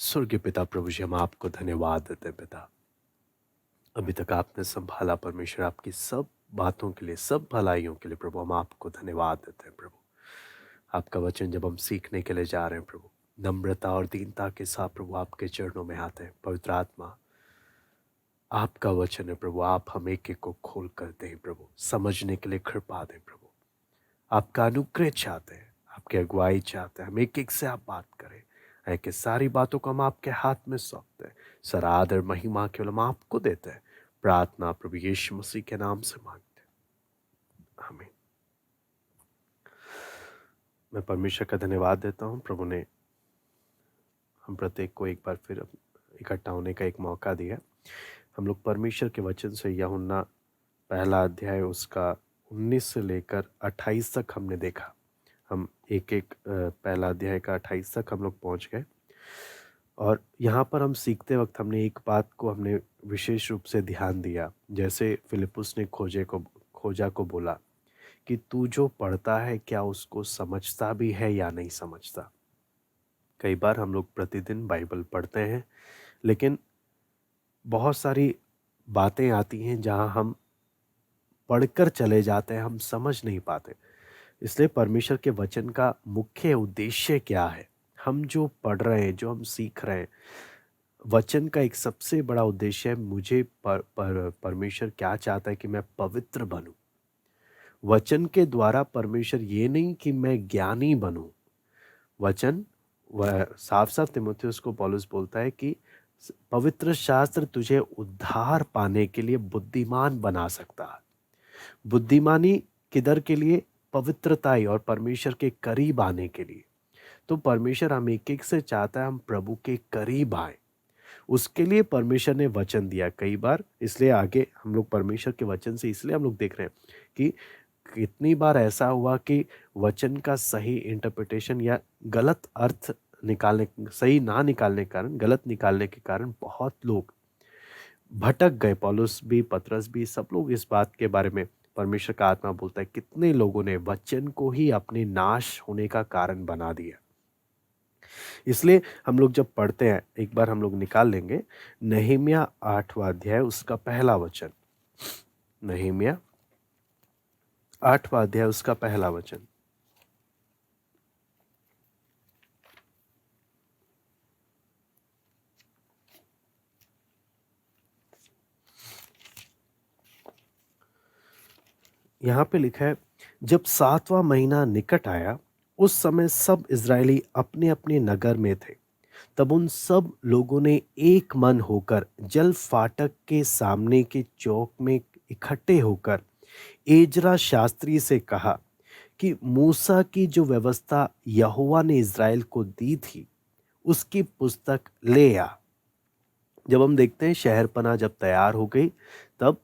स्वर्गीय पिता प्रभु जी, हम आपको धन्यवाद देते हैं पिता। अभी तक आपने संभाला परमेश्वर, आपकी सब बातों के लिए, सब भलाइयों के लिए प्रभु हम आपको धन्यवाद देते हैं प्रभु। आपका वचन जब हम सीखने के लिए जा रहे हैं प्रभु, नम्रता और दीनता के साथ प्रभु आपके चरणों में आते हैं। पवित्र आत्मा, आपका वचन है प्रभु, आप हम एक एक को खोल कर दें प्रभु, समझने के लिए कृपा दें प्रभु। आपका अनुग्रह चाहते हैं, आपकी अगुवाई चाहते हैं, हम एक एक से आप बात करें। है कि सारी बातों को हम आपके हाथ में सौंपते हैं। सर आदर महिमा केवल हम आपको देते हैं। प्रार्थना प्रभु यीशु मसीह के नाम से मांगते हैं, आमीन। मैं परमेश्वर का धन्यवाद देता हूँ, प्रभु ने हम प्रत्येक को एक बार फिर इकट्ठा होने का एक मौका दिया। हम लोग परमेश्वर के वचन से यूहन्ना पहला अध्याय उसका 19 से लेकर 28 तक हमने देखा। हम एक एक पहला अध्याय का 28 तक हम लोग पहुँच गए। और यहाँ पर हम सीखते वक्त हमने एक बात को हमने विशेष रूप से ध्यान दिया। जैसे फिलिप्पुस ने खोजा को बोला कि तू जो पढ़ता है क्या उसको समझता भी है या नहीं समझता। कई बार हम लोग प्रतिदिन बाइबल पढ़ते हैं, लेकिन बहुत सारी बातें आती हैं जहाँ हम पढ़कर चले जाते हैं, हम समझ नहीं पाते। इसलिए परमेश्वर के वचन का मुख्य उद्देश्य क्या है, हम जो पढ़ रहे हैं, जो हम सीख रहे हैं, वचन का एक सबसे बड़ा उद्देश्य है मुझे परमेश्वर क्या चाहता है कि मैं पवित्र बनूं। वचन के द्वारा परमेश्वर ये नहीं कि मैं ज्ञानी बनूं। वचन वह साफ साफ तीमुथियुस को पौलुस बोलता है कि पवित्र शास्त्र तुझे उद्धार पाने के लिए बुद्धिमान बना सकता है। बुद्धिमानी किधर के लिए? पवित्रताई और परमेश्वर के करीब आने के लिए। तो परमेश्वर हम एक एक से चाहता है हम प्रभु के करीब आए। उसके लिए परमेश्वर ने वचन दिया कई बार। इसलिए आगे हम लोग परमेश्वर के वचन से इसलिए हम लोग देख रहे हैं कि कितनी बार ऐसा हुआ कि वचन का सही इंटरप्रिटेशन या गलत अर्थ निकालने, सही ना निकालने के कारण, गलत निकालने के कारण बहुत लोग भटक गए। पौलुस भी, पतरस भी, सब लोग इस बात के बारे में परमेश्वर का आत्मा बोलता है कितने लोगों ने वचन को ही अपने नाश होने का कारण बना दिया। इसलिए हम लोग जब पढ़ते हैं, एक बार हम लोग निकाल लेंगे नहमीया 8वां अध्याय उसका पहला वचन। नहमीया 8वां अध्याय उसका पहला वचन। यहाँ पे लिखा है, जब 7वां महीना निकट आया उस समय सब इज़राइली अपने अपने नगर में थे। तब उन सब लोगों ने एक मन होकर जल फाटक के सामने के चौक में इकट्ठे होकर एजरा शास्त्री से कहा कि मूसा की जो व्यवस्था यहोवा ने इज़राइल को दी थी उसकी पुस्तक ले आ। जब हम देखते हैं शहरपनाह जब तैयार हो गई, तब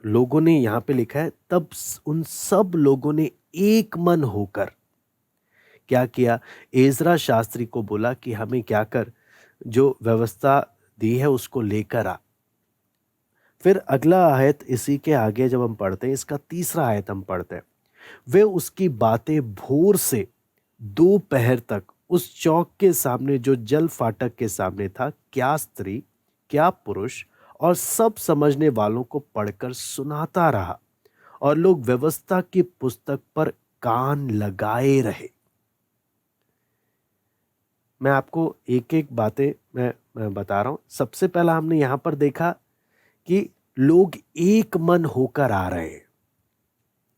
लोगों ने, यहाँ पे लिखा है, तब उन सब लोगों ने एक मन होकर क्या किया? एजरा शास्त्री को बोला कि हमें क्या कर, जो व्यवस्था दी है उसको लेकर आ। फिर अगला आयत इसी के आगे जब हम पढ़ते हैं, इसका तीसरा आयत हम पढ़ते हैं, वे उसकी बातें भोर से दोपहर तक उस चौक के सामने जो जल फाटक के सामने था, क्या स्त्री क्या पुरुष और सब समझने वालों को पढ़कर सुनाता रहा, और लोग व्यवस्था की पुस्तक पर कान लगाए रहे। मैं आपको एक एक बातें मैं बता रहा हूं। सबसे पहला हमने यहां पर देखा कि लोग एक मन होकर आ रहे हैं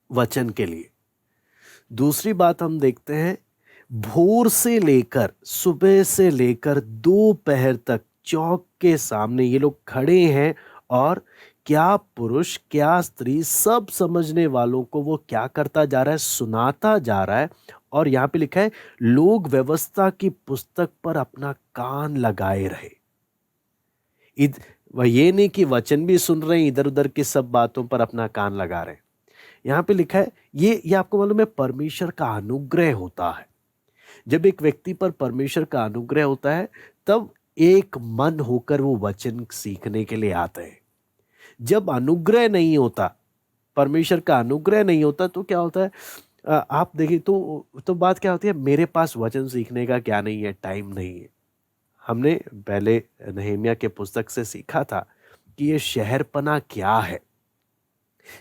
वचन के लिए। दूसरी बात हम देखते हैं, भोर से लेकर, सुबह से लेकर दोपहर तक चौक के सामने ये लोग खड़े हैं, और क्या पुरुष क्या स्त्री सब समझने वालों को वो क्या करता जा रहा है? सुनाता जा रहा है। और यहां पे लिखा है, लोग व्यवस्था की पुस्तक पर अपना कान लगाए रहे। वह ये नहीं कि वचन भी सुन रहे हैं, इधर उधर की सब बातों पर अपना कान लगा रहे हैं। यहां पे लिखा है, ये आपको मालूम है परमेश्वर का अनुग्रह होता है। जब एक व्यक्ति पर परमेश्वर का अनुग्रह होता है, तब एक मन होकर वो वचन सीखने के लिए आते हैं। जब अनुग्रह नहीं होता, परमेश्वर का अनुग्रह नहीं होता, तो क्या होता है? आप देखिए तो बात क्या होती है, मेरे पास वचन सीखने का क्या नहीं है, टाइम नहीं है। हमने पहले नहम्याह के पुस्तक से सीखा था कि ये शहरपना क्या है।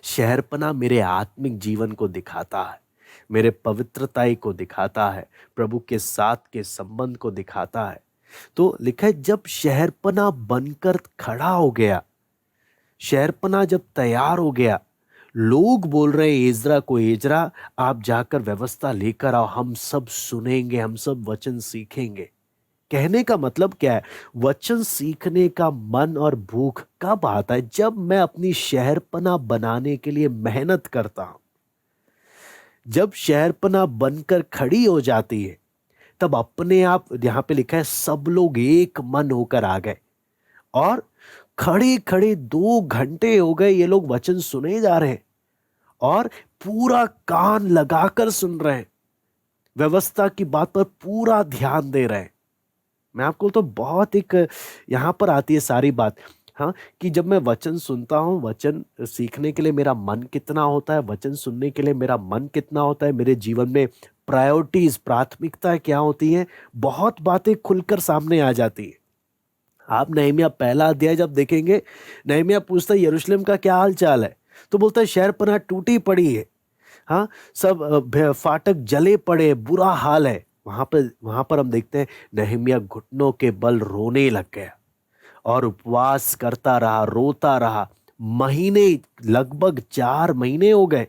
शहरपना मेरे आत्मिक जीवन को दिखाता है, मेरे पवित्रताई को दिखाता है, प्रभु के साथ के संबंध को दिखाता है। तो लिखा है जब शहरपना बनकर खड़ा हो गया, शहरपना जब तैयार हो गया, लोग बोल रहे हैं एजरा को, एजरा आप जाकर व्यवस्था लेकर आओ, हम सब सुनेंगे, हम सब वचन सीखेंगे। कहने का मतलब क्या है? वचन सीखने का मन और भूख कब आता है? जब मैं अपनी शहरपना बनाने के लिए मेहनत करता हूं। जब शहरपना बनकर खड़ी हो जाती है, तब अपने आप, यहां पे लिखा है सब लोग एक मन होकर आ गए, और खड़े खड़े 2 घंटे हो गए ये लोग वचन सुने जा रहे हैं, और पूरा कान लगाकर सुन रहे हैं, व्यवस्था की बात पर पूरा ध्यान दे रहे हैं। मैं आपको तो बहुत एक यहां पर आती है सारी बात, हाँ, कि जब मैं वचन सुनता हूं, वचन सीखने के लिए मेरा मन कितना होता है, वचन सुनने के लिए मेरा मन कितना होता है, मेरे जीवन में प्रायोरिटीज, प्राथमिकताएं क्या होती हैं, बहुत बातें खुलकर सामने आ जाती है। आप नहम्याह पहला अध्याय जब देखेंगे, नहम्याह पूछता है यरूशलेम का क्या हाल चाल है, तो बोलता है शहरपनाह टूटी पड़ी है, हाँ, सब फाटक जले पड़े, बुरा हाल है। वहां पर हम देखते हैं नहम्याह घुटनों के बल रोने लग गया और उपवास करता रहा, रोता रहा। महीने, लगभग 4 महीने हो गए।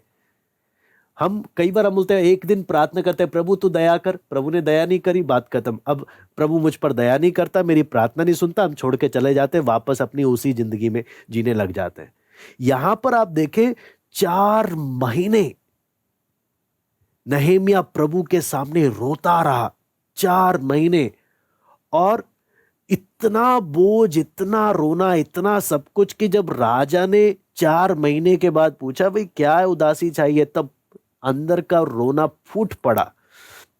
हम कई बार हम बोलते हैं, एक दिन प्रार्थना करते हैं प्रभु तू दया कर, प्रभु ने दया नहीं करी, बात खत्म। अब प्रभु मुझ पर दया नहीं करता, मेरी प्रार्थना नहीं सुनता, हम छोड़ के चले जाते हैं, वापस अपनी उसी जिंदगी में जीने लग जाते हैं। यहां पर आप देखें 4 महीने नहम्याह प्रभु के सामने रोता रहा, 4 महीने, और इतना बोझ, इतना रोना, इतना सब कुछ कि जब राजा ने 4 महीने के बाद पूछा भाई क्या है, उदासी चाहिए, तब अंदर का रोना फूट पड़ा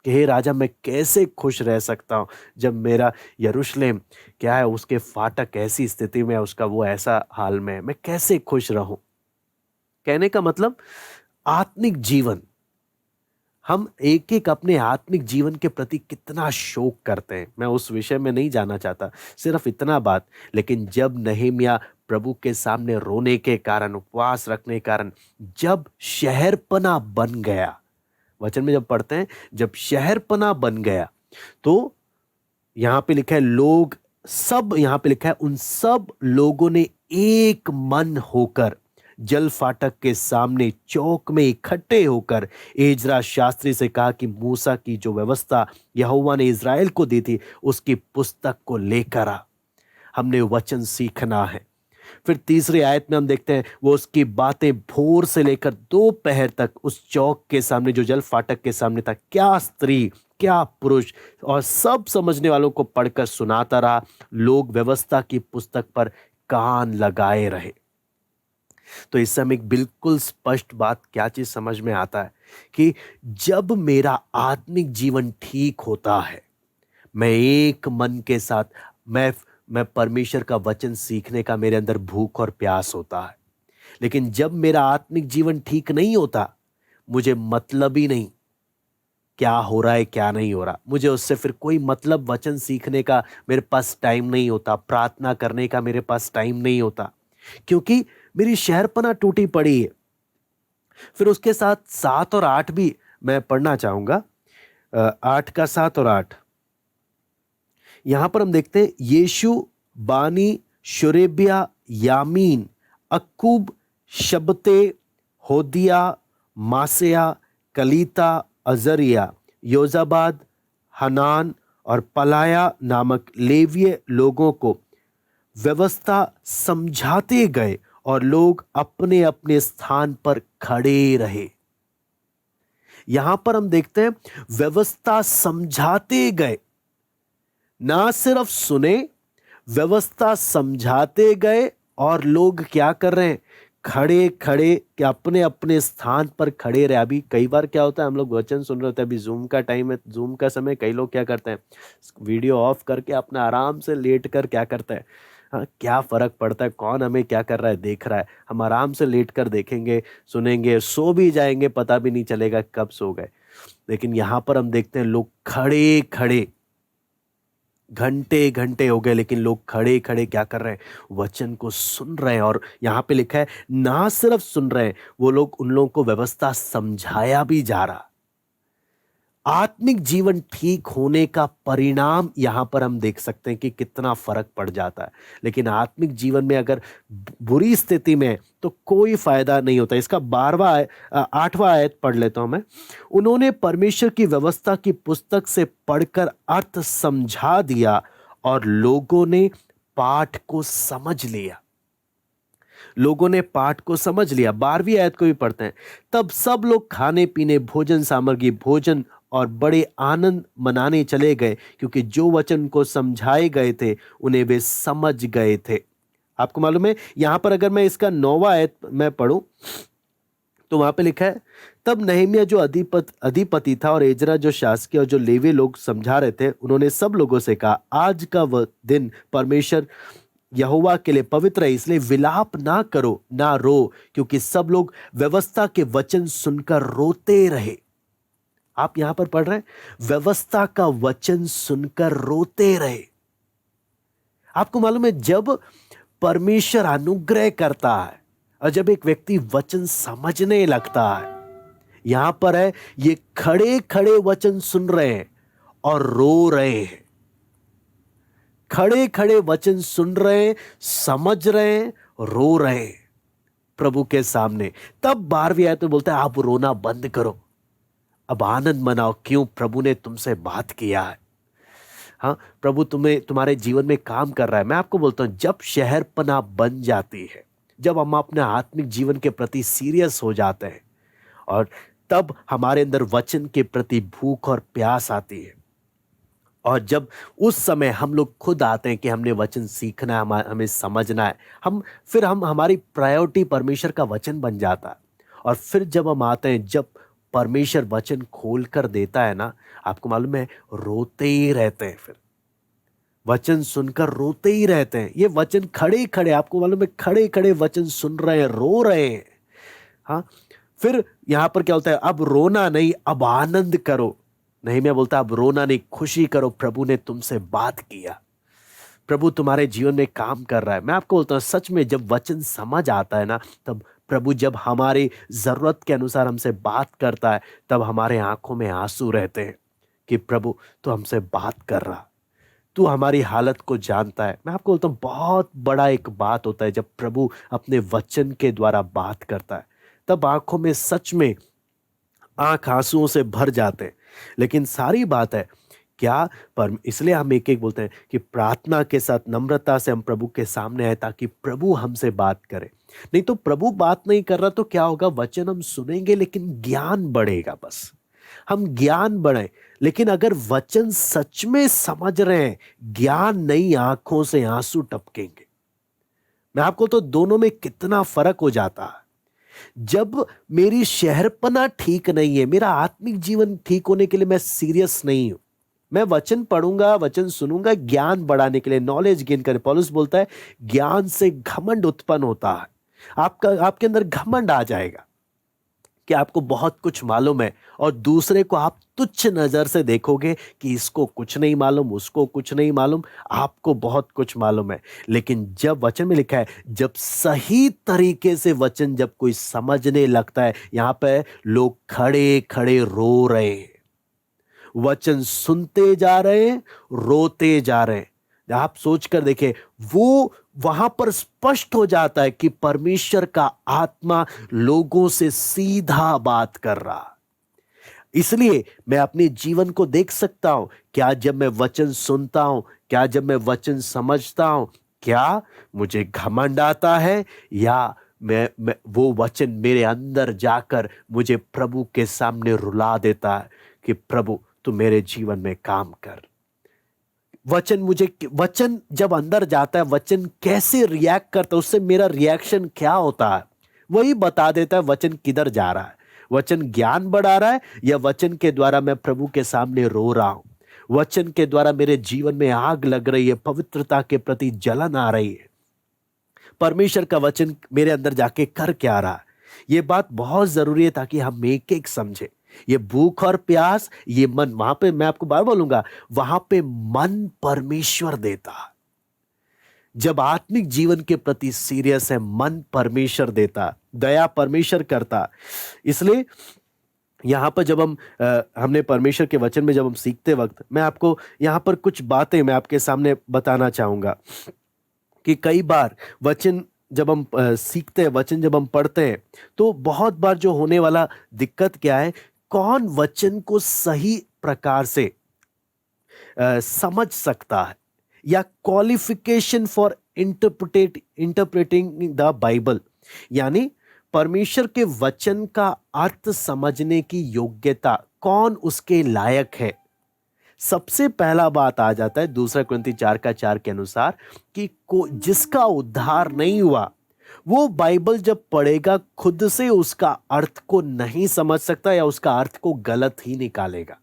कि हे राजा मैं कैसे खुश रह सकता हूं जब मेरा यरूशलेम क्या है, उसके फाटक ऐसी स्थिति में है, उसका वो ऐसा हाल में है, मैं कैसे खुश रहूं। कहने का मतलब आत्मिक जीवन, हम एक एक अपने आत्मिक जीवन के प्रति कितना शोक करते हैं, मैं उस विषय में नहीं जाना चाहता, सिर्फ इतना बात। लेकिन जब नहम्याह प्रभु के सामने रोने के कारण, उपवास रखने के कारण, जब शहरपना बन गया, वचन में जब पढ़ते हैं जब शहरपना बन गया, तो यहां पे लिखा है लोग सब, यहां पे लिखा है उन सब लोगों ने एक मन होकर जल फाटक के सामने चौक में इकट्ठे होकर एजरा शास्त्री से कहा कि मूसा की जो व्यवस्था यहोवा ने इज़राइल को दी थी उसकी पुस्तक को लेकर आ, हमने वचन सीखना है। फिर तीसरी आयत में हम देखते हैं वो उसकी बातें भोर से लेकर दोपहर तक उस चौक के सामने, जो जल फाटक के सामने था, क्या स्त्री क्या पुरुष और सब समझने वालों को पढ़कर सुनाता रहा। लोग व्यवस्था की पुस्तक पर कान लगाए रहे। तो इस समय एक बिल्कुल स्पष्ट बात क्या चीज समझ में आता है कि जब मेरा आत्मिक जीवन ठीक होता है, मैं एक मन के साथ, मैं परमेश्वर का वचन सीखने का मेरे अंदर भूख और प्यास होता है। लेकिन जब मेरा आत्मिक जीवन ठीक नहीं होता, मुझे मतलब ही नहीं क्या हो रहा है क्या नहीं हो रहा, मुझे उससे फिर कोई मतलब, वचन सीखने का मेरे पास टाइम नहीं होता, प्रार्थना करने का मेरे पास टाइम नहीं होता, क्योंकि मेरी शहरपना टूटी पड़ी है। फिर उसके साथ 7 और 8 भी मैं पढ़ना चाहूंगा, 8 का 7 और 8। यहां पर हम देखते हैं यीशु, बानी, शुरेबिया, यामीन, अक्कूब, शबते, होदिया, मासेया, कलीता, अजरिया, योजाबाद, हनान और पलाया नामक लेवीय लोगों को व्यवस्था समझाते गए और लोग अपने अपने स्थान पर खड़े रहे। यहां पर हम देखते हैं व्यवस्था समझाते गए, ना सिर्फ सुने, व्यवस्था समझाते गए, और लोग क्या कर रहे हैं, खड़े खड़े कि अपने अपने स्थान पर खड़े रहे। अभी कई बार क्या होता है, हम लोग वचन सुन रहे होते हैं, अभी जूम का टाइम है, जूम का समय, कई लोग क्या करते हैं, वीडियो ऑफ करके अपना आराम से लेट कर क्या करते हैं, हाँ, क्या फर्क पड़ता है कौन हमें क्या कर रहा है देख रहा है, हम आराम से लेट कर देखेंगे, सुनेंगे, सो भी जाएंगे, पता भी नहीं चलेगा कब सो गए। लेकिन यहां पर हम देखते हैं लोग खड़े खड़े घंटे घंटे हो गए, लेकिन लोग खड़े खड़े क्या कर रहे हैं? वचन को सुन रहे हैं। और यहाँ पे लिखा है ना सिर्फ सुन रहे हैं, वो लोग, उन लोगों को व्यवस्था समझाया भी जा रहा। आत्मिक जीवन ठीक होने का परिणाम यहां पर हम देख सकते हैं कि कितना फर्क पड़ जाता है। लेकिन आत्मिक जीवन में अगर बुरी स्थिति में है, तो कोई फायदा नहीं होता। इसका 8वां आयत पढ़ लेता हूं मैं। उन्होंने परमेश्वर की व्यवस्था की पुस्तक से पढ़कर अर्थ समझा दिया और लोगों ने पाठ को समझ लिया। लोगों ने पाठ को समझ लिया। 12वीं आयत को भी पढ़ते हैं। तब सब लोग खाने पीने, भोजन सामग्री, भोजन और बड़े आनंद मनाने चले गए, क्योंकि जो वचन को समझाए गए थे उन्हें वे समझ गए थे। आपको मालूम है, यहां पर अगर मैं इसका 9वां आयत मैं पढ़ूं, तो वहां पे लिखा है, तब नहम्याह जो अधिपति था और एजरा जो शासकीय और जो लेवी लोग समझा रहे थे, उन्होंने सब लोगों से कहा, आज का वह दिन परमेश्वर यहोवा के लिए पवित्र है, इसलिए विलाप ना करो ना रो, क्योंकि सब लोग व्यवस्था के वचन सुनकर रोते रहे। आप यहां पर पढ़ रहे हैं, व्यवस्था का वचन सुनकर रोते रहे। आपको मालूम है, जब परमेश्वर अनुग्रह करता है और जब एक व्यक्ति वचन समझने लगता है, यहां पर है, ये खड़े खड़े वचन सुन रहे हैं और रो रहे हैं। खड़े खड़े वचन सुन रहे हैं, समझ रहे हैं, रो रहे हैं प्रभु के सामने। तब 12वीं आयत में बोलता है, आप रोना बंद करो, अब आनंद मनाओ, क्यों? प्रभु ने तुमसे बात किया है। हाँ, प्रभु तुम्हारे जीवन में काम कर रहा है। मैं आपको बोलता हूं, जब शहरपनाह बन जाती है, जब हम अपने आत्मिक जीवन के प्रति सीरियस हो जाते हैं, और तब हमारे अंदर वचन के प्रति भूख और प्यास आती है, और जब उस समय हम लोग खुद आते हैं कि हमने वचन सीखना है, हमें समझना है, फिर हमारी प्रायोरिटी परमेश्वर का वचन बन जाता है। और फिर जब हम आते हैं, जब परमेश्वर वचन खोल कर देता है ना, आपको मालूम है, रोते ही रहते हैं। फिर वचन सुनकर रोते ही रहते हैं। ये वचन खड़े खड़े, आपको मालूम है, खड़े खड़े वचन सुन रहे हैं, रो रहे हैं। हाँ, फिर यहां पर क्या होता है, अब रोना नहीं, अब आनंद करो। नहम्याह बोलता, अब रोना नहीं, खुशी करो, प्रभु ने तुमसे बात किया, प्रभु तुम्हारे जीवन में काम कर रहा है। मैं आपको बोलता हूं, सच में जब वचन समझ आता है ना, तब प्रभु जब हमारी जरूरत के अनुसार हमसे बात करता है, तब हमारे आंखों में आंसू रहते हैं कि प्रभु तू हमसे बात कर रहा, तू हमारी हालत को जानता है। मैं आपको बोलता हूं, बहुत बड़ा एक बात होता है जब प्रभु अपने वचन के द्वारा बात करता है, तब आंखों में सच में आंख आंसुओं से भर जाते हैं। लेकिन सारी बात है क्या, पर इसलिए हम एक एक बोलते हैं कि प्रार्थना के साथ नम्रता से हम प्रभु के सामने आए, ताकि प्रभु हमसे बात करे। नहीं तो प्रभु बात नहीं कर रहा तो क्या होगा, वचन हम सुनेंगे लेकिन ज्ञान बढ़ेगा, बस हम ज्ञान बढ़े। लेकिन अगर वचन सच में समझ रहे हैं, ज्ञान नहीं, आंखों से आंसू टपकेंगे। मैं आपको तो दोनों में कितना फर्क हो जाता है। जब मेरी शहरपना ठीक नहीं है, मेरा आत्मिक जीवन ठीक होने के लिए मैं सीरियस नहीं हूं, मैं वचन पढ़ूंगा, वचन सुनूंगा ज्ञान बढ़ाने के लिए, नॉलेज गेन करने। पौलुस बोलता है, ज्ञान से घमंड उत्पन्न होता है। आपके अंदर घमंड आ जाएगा कि आपको बहुत कुछ मालूम है, और दूसरे को आप तुच्छ नजर से देखोगे कि इसको कुछ नहीं मालूम, उसको कुछ नहीं मालूम, आपको बहुत कुछ मालूम है। लेकिन जब वचन में लिखा है, जब सही तरीके से वचन जब कोई समझने लगता है, यहां पे लोग खड़े खड़े रो रहे हैं, वचन सुनते जा रहे हैं, रोते जा रहे हैं। आप सोच कर देखें, वो वहां पर स्पष्ट हो जाता है कि परमेश्वर का आत्मा लोगों से सीधा बात कर रहा। इसलिए मैं अपने जीवन को देख सकता हूं, क्या जब मैं वचन सुनता हूं, क्या जब मैं वचन समझता हूं, क्या मुझे घमंड आता है, या मैं वो वचन मेरे अंदर जाकर मुझे प्रभु के सामने रुला देता है कि प्रभु तू मेरे जीवन में काम कर। वचन जब अंदर जाता है, वचन कैसे रिएक्ट करता है, उससे मेरा रिएक्शन क्या होता है, वही बता देता है वचन किधर जा रहा है। वचन ज्ञान बढ़ा रहा है, या वचन के द्वारा मैं प्रभु के सामने रो रहा हूं, वचन के द्वारा मेरे जीवन में आग लग रही है, पवित्रता के प्रति जलन आ रही है, परमेश्वर का वचन मेरे अंदर जाके कर क्या रहा है। ये बात बहुत जरूरी है ताकि हम एक एक समझे। ये भूख और प्यास, ये मन, वहां पे मैं आपको बार बोलूंगा, वहां पे मन परमेश्वर देता। जब आत्मिक जीवन के प्रति सीरियस है, मन परमेश्वर देता, दया परमेश्वर करता। इसलिए यहां पर जब हमने परमेश्वर के वचन में जब हम सीखते वक्त, मैं आपको यहां पर कुछ बातें मैं आपके सामने बताना चाहूंगा कि कई बार वचन जब हम सीखते हैं, वचन जब हम पढ़ते हैं, तो बहुत बार जो होने वाला दिक्कत क्या है, कौन वचन को सही प्रकार से समझ सकता है, या qualification for interpreting the Bible, यानी परमेश्वर के वचन का अर्थ समझने की योग्यता, कौन उसके लायक है। सबसे पहला बात आ जाता है 2 कुरिन्थी 4:4 के अनुसार कि जिसका उद्धार नहीं हुआ वो बाइबल जब पढ़ेगा खुद से उसका अर्थ को नहीं समझ सकता, या उसका अर्थ को गलत ही निकालेगा।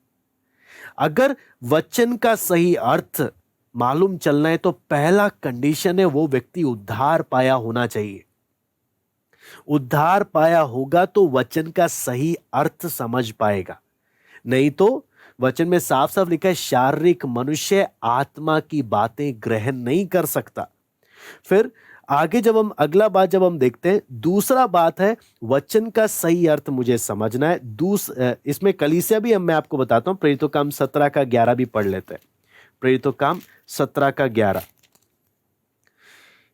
अगर वचन का सही अर्थ मालूम चलना है तो पहला कंडीशन है, वो व्यक्ति उद्धार पाया होना चाहिए। उद्धार पाया होगा तो वचन का सही अर्थ समझ पाएगा। नहीं तो वचन में साफ साफ लिखा है, शारीरिक मनुष्य आत्मा की बातें ग्रहण नहीं कर सकता। फिर आगे जब हम अगला बात जब हम देखते हैं, दूसरा बात है वचन का सही अर्थ मुझे समझना है। इसमें कलीसिया भी मैं आपको बताता हूं, प्रेरितों काम 17:11 भी पढ़ लेते हैं। प्रेरितों काम 17:11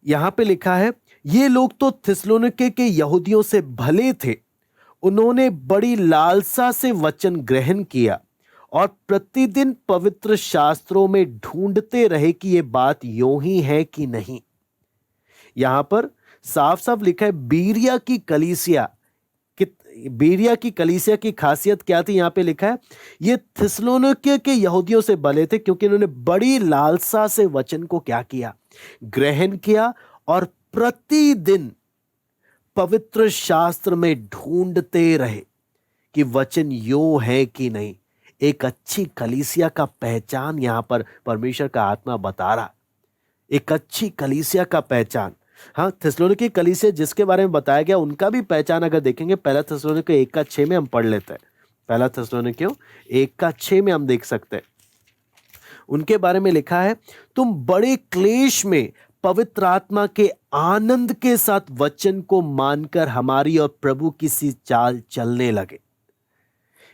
यहां पे लिखा है, ये लोग तो थिस्सलुनीके के यहूदियों से भले थे, उन्होंने बड़ी लालसा से वचन ग्रहण किया और प्रतिदिन पवित्र शास्त्रों में ढूंढते रहे कि यह बात यूं ही है कि नहीं। यहां पर साफ साफ लिखा है, बीरिया की कलीसिया की खासियत क्या थी। यहां पे लिखा है, ये थिस्सलुनीके के यहूदियों से भले थे क्योंकि इन्होंने बड़ी लालसा से वचन को क्या किया, ग्रहण किया, और प्रतिदिन पवित्र शास्त्र में ढूंढते रहे कि वचन यूं है कि नहीं। एक अच्छी कलीसिया का पहचान यहां पर परमेश्वर का आत्मा बता रहा, एक अच्छी कलीसिया का पहचान। हाँ, थिस्सलुनीके की कलीसिया जिसके बारे में बताया गया, उनका भी पहचान अगर देखेंगे, पहला थिस्सलुनीके 1:6 में हम पढ़ लेते हैं। पहला थिस्सलुनीके 1:6 में हम देख सकते हैं, उनके बारे में लिखा है, तुम बड़े क्लेश में पवित्र आत्मा के आनंद के साथ वचन को मानकर हमारी और प्रभु की सी चाल चलने लगे।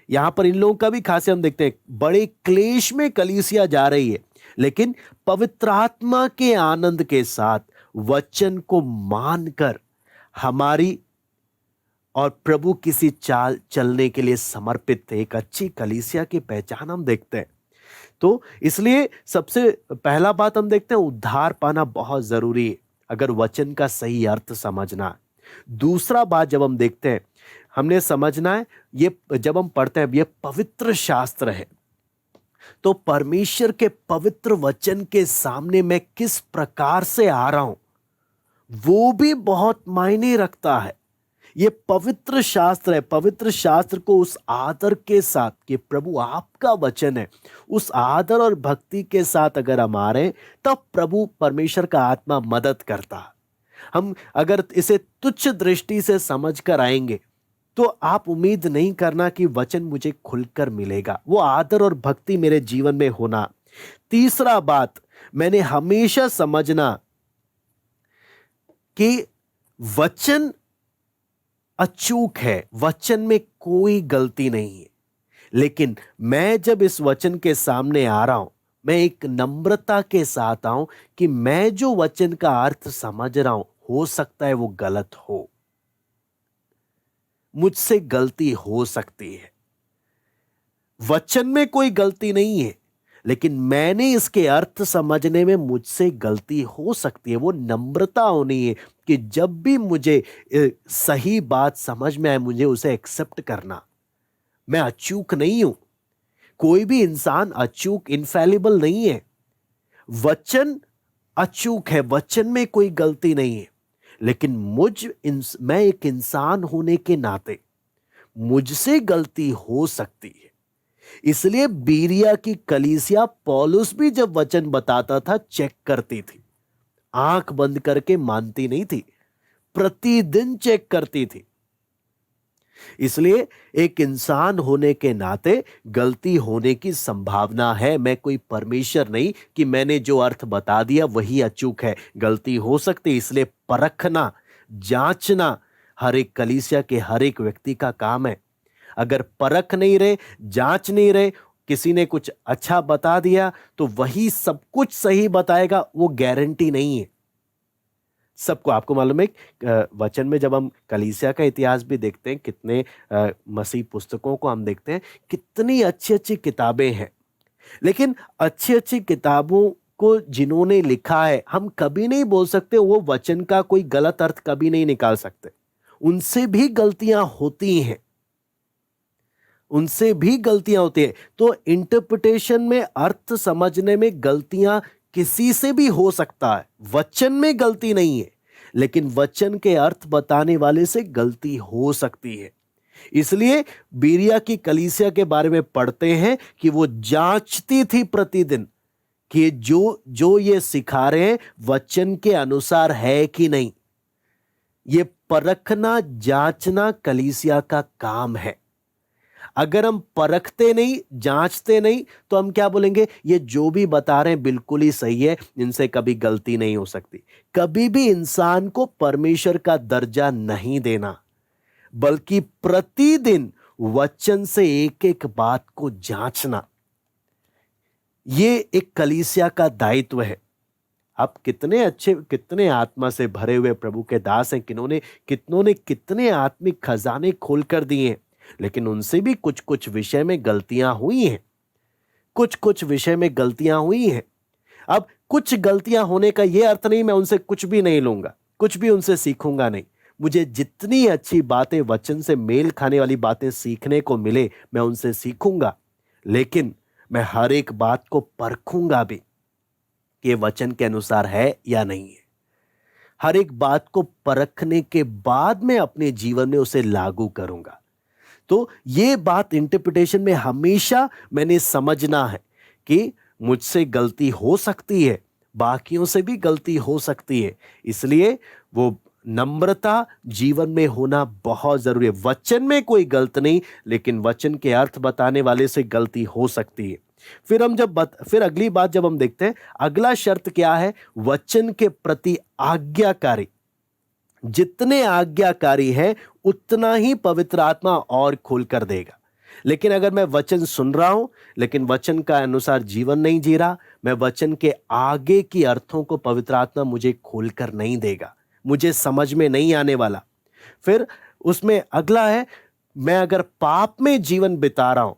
यहां पर इन लोगों का भी खासियत हम देखते हैं, बड़े क्लेश में कलीसिया जा रही है, लेकिन पवित्र आत्मा के आनंद के साथ वचन को मानकर हमारी और प्रभु किसी चाल चलने के लिए समर्पित थे। एक अच्छी कलीसिया की पहचान हम देखते हैं। तो इसलिए सबसे पहला बात हम देखते हैं, उद्धार पाना बहुत जरूरी है अगर वचन का सही अर्थ समझना है। दूसरा बात जब हम देखते हैं, हमने समझना है, ये जब हम पढ़ते हैं, ये पवित्र शास्त्र है, तो परमेश्वर के पवित्र वचन के सामने मैं किस प्रकार से आ रहा हूं वो भी बहुत मायने रखता है। ये पवित्र शास्त्र है, पवित्र शास्त्र को उस आदर के साथ कि प्रभु आपका वचन है, उस आदर और भक्ति के साथ अगर हम आ रहे हैं, तब प्रभु परमेश्वर का आत्मा मदद करता है। हम अगर इसे तुच्छ दृष्टि से समझ कर आएंगे तो आप उम्मीद नहीं करना कि वचन मुझे खुलकर मिलेगा। वो आदर और भक्ति मेरे जीवन में होना। तीसरा बात मैंने हमेशा समझना कि वचन अचूक है, वचन में कोई गलती नहीं है, लेकिन मैं जब इस वचन के सामने आ रहा हूं, मैं एक नम्रता के साथ आऊं कि मैं जो वचन का अर्थ समझ रहा हूं, हो सकता है वो गलत हो, मुझसे गलती हो सकती है। वचन में कोई गलती नहीं है, लेकिन मैंने इसके अर्थ समझने में मुझसे गलती हो सकती है। वो नम्रता होनी है कि जब भी मुझे सही बात समझ में आए, मुझे उसे एक्सेप्ट करना। मैं अचूक नहीं हूं, कोई भी इंसान अचूक इनफैलिबल नहीं है। वचन अचूक है, वचन में कोई गलती नहीं है, लेकिन मैं एक इंसान होने के नाते मुझसे गलती हो सकती है। इसलिए बीरिया की कलीसिया पौलुस भी जब वचन बताता था चेक करती थी, आंख बंद करके मानती नहीं थी, प्रतिदिन चेक करती थी। इसलिए एक इंसान होने के नाते गलती होने की संभावना है। मैं कोई परमेश्वर नहीं कि मैंने जो अर्थ बता दिया वही अचूक है। गलती हो सकती है, इसलिए परखना, जांचना हर एक कलीसिया के हर एक व्यक्ति का काम है। अगर परख नहीं रहे, जांच नहीं रहे, किसी ने कुछ अच्छा बता दिया तो वही सब कुछ सही बताएगा, वो गारंटी नहीं है। सबको आपको मालूम है वचन में जब हम कलीसिया का इतिहास भी देखते हैं, कितने मसीह पुस्तकों को हम देखते हैं, कितनी अच्छी अच्छी किताबें हैं, लेकिन अच्छी अच्छी किताबों को जिन्होंने लिखा है, हम कभी नहीं बोल सकते वो वचन का कोई गलत अर्थ कभी नहीं निकाल सकते। उनसे भी गलतियां होती हैं, उनसे भी गलतियां होती है। तो इंटरप्रिटेशन में, अर्थ समझने में गलतियां किसी से भी हो सकता है। वचन में गलती नहीं है, लेकिन वचन के अर्थ बताने वाले से गलती हो सकती है। इसलिए बीरिया की कलीसिया के बारे में पढ़ते हैं कि वो जांचती थी प्रतिदिन कि जो जो ये सिखा रहे हैं वचन के अनुसार है कि नहीं। ये परखना, जांचना कलीसिया का काम है। अगर हम परखते नहीं, जांचते नहीं, तो हम क्या बोलेंगे, ये जो भी बता रहे हैं बिल्कुल ही सही है, इनसे कभी गलती नहीं हो सकती। कभी भी इंसान को परमेश्वर का दर्जा नहीं देना, बल्कि प्रतिदिन वचन से एक एक बात को जांचना, ये एक कलीसिया का दायित्व है। आप कितने अच्छे, कितने आत्मा से भरे हुए प्रभु के दास हैं, कितनों ने कितने आत्मिक खजाने खोल कर दिए हैं, लेकिन उनसे भी कुछ कुछ विषय में गलतियां हुई हैं, कुछ कुछ विषय में गलतियां हुई हैं। अब कुछ गलतियां होने का यह अर्थ नहीं मैं उनसे कुछ भी नहीं लूंगा, कुछ भी उनसे सीखूंगा नहीं। मुझे जितनी अच्छी बातें, वचन से मेल खाने वाली बातें सीखने को मिले, मैं उनसे सीखूंगा, लेकिन मैं हर एक बात को परखूंगा भी कि वचन के अनुसार है या नहीं है। हर एक बात को परखने के बाद मैं अपने जीवन में उसे लागू करूंगा। तो ये बात इंटरप्रिटेशन में हमेशा मैंने समझना है कि मुझसे गलती हो सकती है, बाकियों से भी गलती हो सकती है। इसलिए वो नम्रता जीवन में होना बहुत जरूरी है। वचन में कोई गलत नहीं, लेकिन वचन के अर्थ बताने वाले से गलती हो सकती है। फिर अगली बात जब हम देखते हैं, अगला शर्त क्या है, वचन के प्रति आज्ञाकारी। जितने आज्ञाकारी है उतना ही पवित्र आत्मा और खोलकर देगा। लेकिन अगर मैं वचन सुन रहा हूं, लेकिन वचन का अनुसार जीवन नहीं जी रहा, मैं वचन के आगे की अर्थों को पवित्र आत्मा मुझे खोलकर नहीं देगा, मुझे समझ में नहीं आने वाला। फिर उसमें अगला है, मैं अगर पाप में जीवन बिता रहा हूं,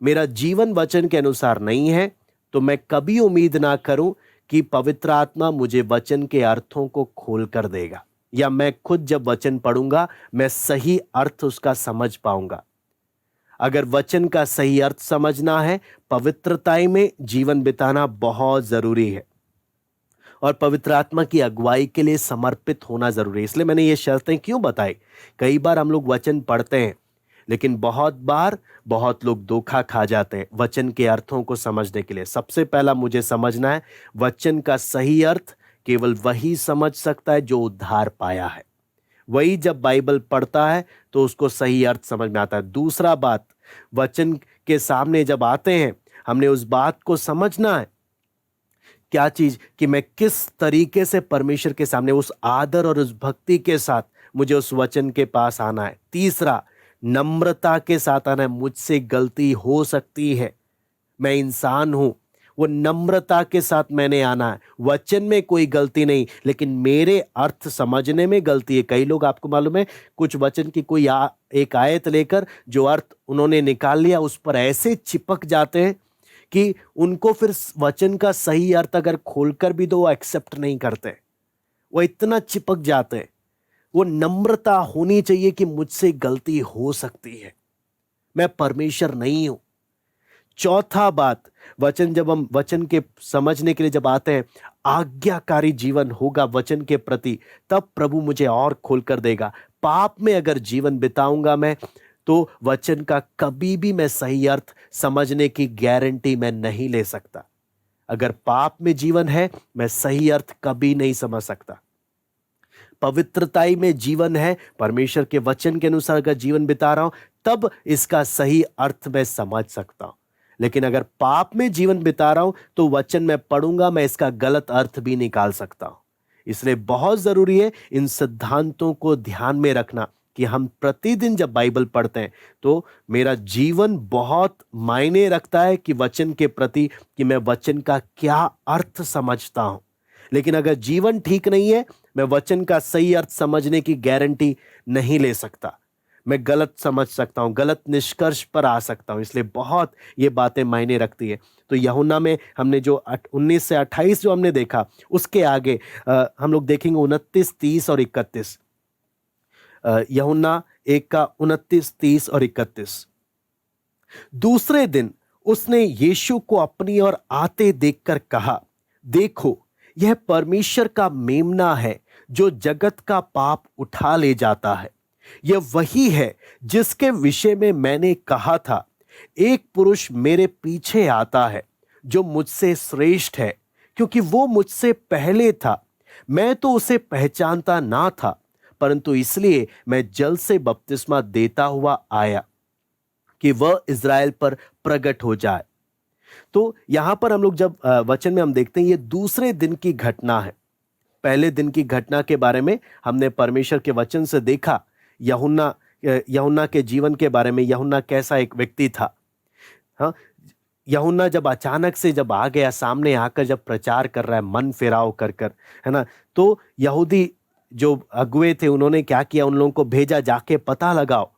मेरा जीवन वचन के अनुसार नहीं है, तो मैं कभी उम्मीद ना करूं कि पवित्र आत्मा मुझे वचन के अर्थों को खोल कर देगा, या मैं खुद जब वचन पढ़ूंगा मैं सही अर्थ उसका समझ पाऊंगा। अगर वचन का सही अर्थ समझना है, पवित्रता में जीवन बिताना बहुत जरूरी है, और पवित्र आत्मा की अगुवाई के लिए समर्पित होना जरूरी है। इसलिए मैंने ये शर्तें क्यों बताई। कई बार हम लोग वचन पढ़ते हैं, लेकिन बहुत बार बहुत लोग धोखा खा जाते हैं वचन के अर्थों को समझने के लिए। सबसे पहला मुझे समझना है, वचन का सही अर्थ केवल वही समझ सकता है जो उद्धार पाया है। वही जब बाइबल पढ़ता है तो उसको सही अर्थ समझ में आता है। दूसरा बात, वचन के सामने जब आते हैं, हमने उस बात को समझना है, क्या चीज, कि मैं किस तरीके से परमेश्वर के सामने उस आदर और उस भक्ति के साथ मुझे उस वचन के पास आना है। तीसरा, नम्रता के साथ आना है। मुझसे गलती हो सकती है, मैं इंसान हूं, वो नम्रता के साथ मैंने आना है। वचन में कोई गलती नहीं, लेकिन मेरे अर्थ समझने में गलती है। कई लोग, आपको मालूम है, कुछ वचन की कोई एक आयत लेकर जो अर्थ उन्होंने निकाल लिया, उस पर ऐसे चिपक जाते हैं कि उनको फिर वचन का सही अर्थ अगर खोलकर भी दो, वो एक्सेप्ट नहीं करते, वो इतना चिपक जाते हैं। वो नम्रता होनी चाहिए कि मुझसे गलती हो सकती है, मैं परमेश्वर नहीं हूं। चौथा बात, जब हम वचन के समझने के लिए जब आते हैं, आज्ञाकारी जीवन होगा वचन के प्रति, तब प्रभु मुझे और खोलकर देगा। पाप में अगर जीवन बिताऊंगा मैं, तो वचन का कभी भी मैं सही अर्थ समझने की गारंटी मैं नहीं ले सकता। अगर पाप में जीवन है, मैं सही अर्थ कभी नहीं समझ सकता। पवित्रताई में जीवन है, परमेश्वर के वचन के अनुसार अगर जीवन बिता रहा हूं, तब इसका सही अर्थ मैं समझ सकता हूं। लेकिन अगर पाप में जीवन बिता रहा हूं तो वचन में पढ़ूंगा, मैं इसका गलत अर्थ भी निकाल सकता हूं। इसलिए बहुत जरूरी है इन सिद्धांतों को ध्यान में रखना कि हम प्रतिदिन जब बाइबल पढ़ते हैं तो मेरा जीवन बहुत मायने रखता है कि वचन के प्रति, कि मैं वचन का क्या अर्थ समझता हूं। लेकिन अगर जीवन ठीक नहीं है, मैं वचन का सही अर्थ समझने की गारंटी नहीं ले सकता। मैं गलत समझ सकता हूं, गलत निष्कर्ष पर आ सकता हूं। इसलिए बहुत ये बातें मायने रखती है। तो यूहन्ना में हमने जो 19 से 28 जो हमने देखा, उसके आगे हम लोग देखेंगे 29, 30 और 31। यूहन्ना 1 का 29, 30 और 31। दूसरे दिन उसने यीशु को अपनी ओर आते देखकर कहा, देखो यह परमेश्वर का मेमना है जो जगत का पाप उठा ले जाता है। यह वही है जिसके विषय में मैंने कहा था, एक पुरुष मेरे पीछे आता है जो मुझसे श्रेष्ठ है, क्योंकि वो मुझसे पहले था। मैं तो उसे पहचानता ना था, परंतु इसलिए मैं जल से बपतिस्मा देता हुआ आया कि वह इज़राइल पर प्रकट हो जाए। तो यहां पर हम लोग जब वचन में हम देखते हैं, ये दूसरे दिन की घटना है। पहले दिन की घटना के बारे में हमने परमेश्वर के वचन से देखा, यूहन्ना के जीवन के बारे में, यूहन्ना कैसा एक व्यक्ति था। हाँ, यूहन्ना जब अचानक से जब आ गया, सामने आकर जब प्रचार कर रहा है मन फिराव कर कर, है ना, तो यहूदी जो अगुए थे उन्होंने क्या किया, उन लोगों को भेजा, जाके पता लगाओ।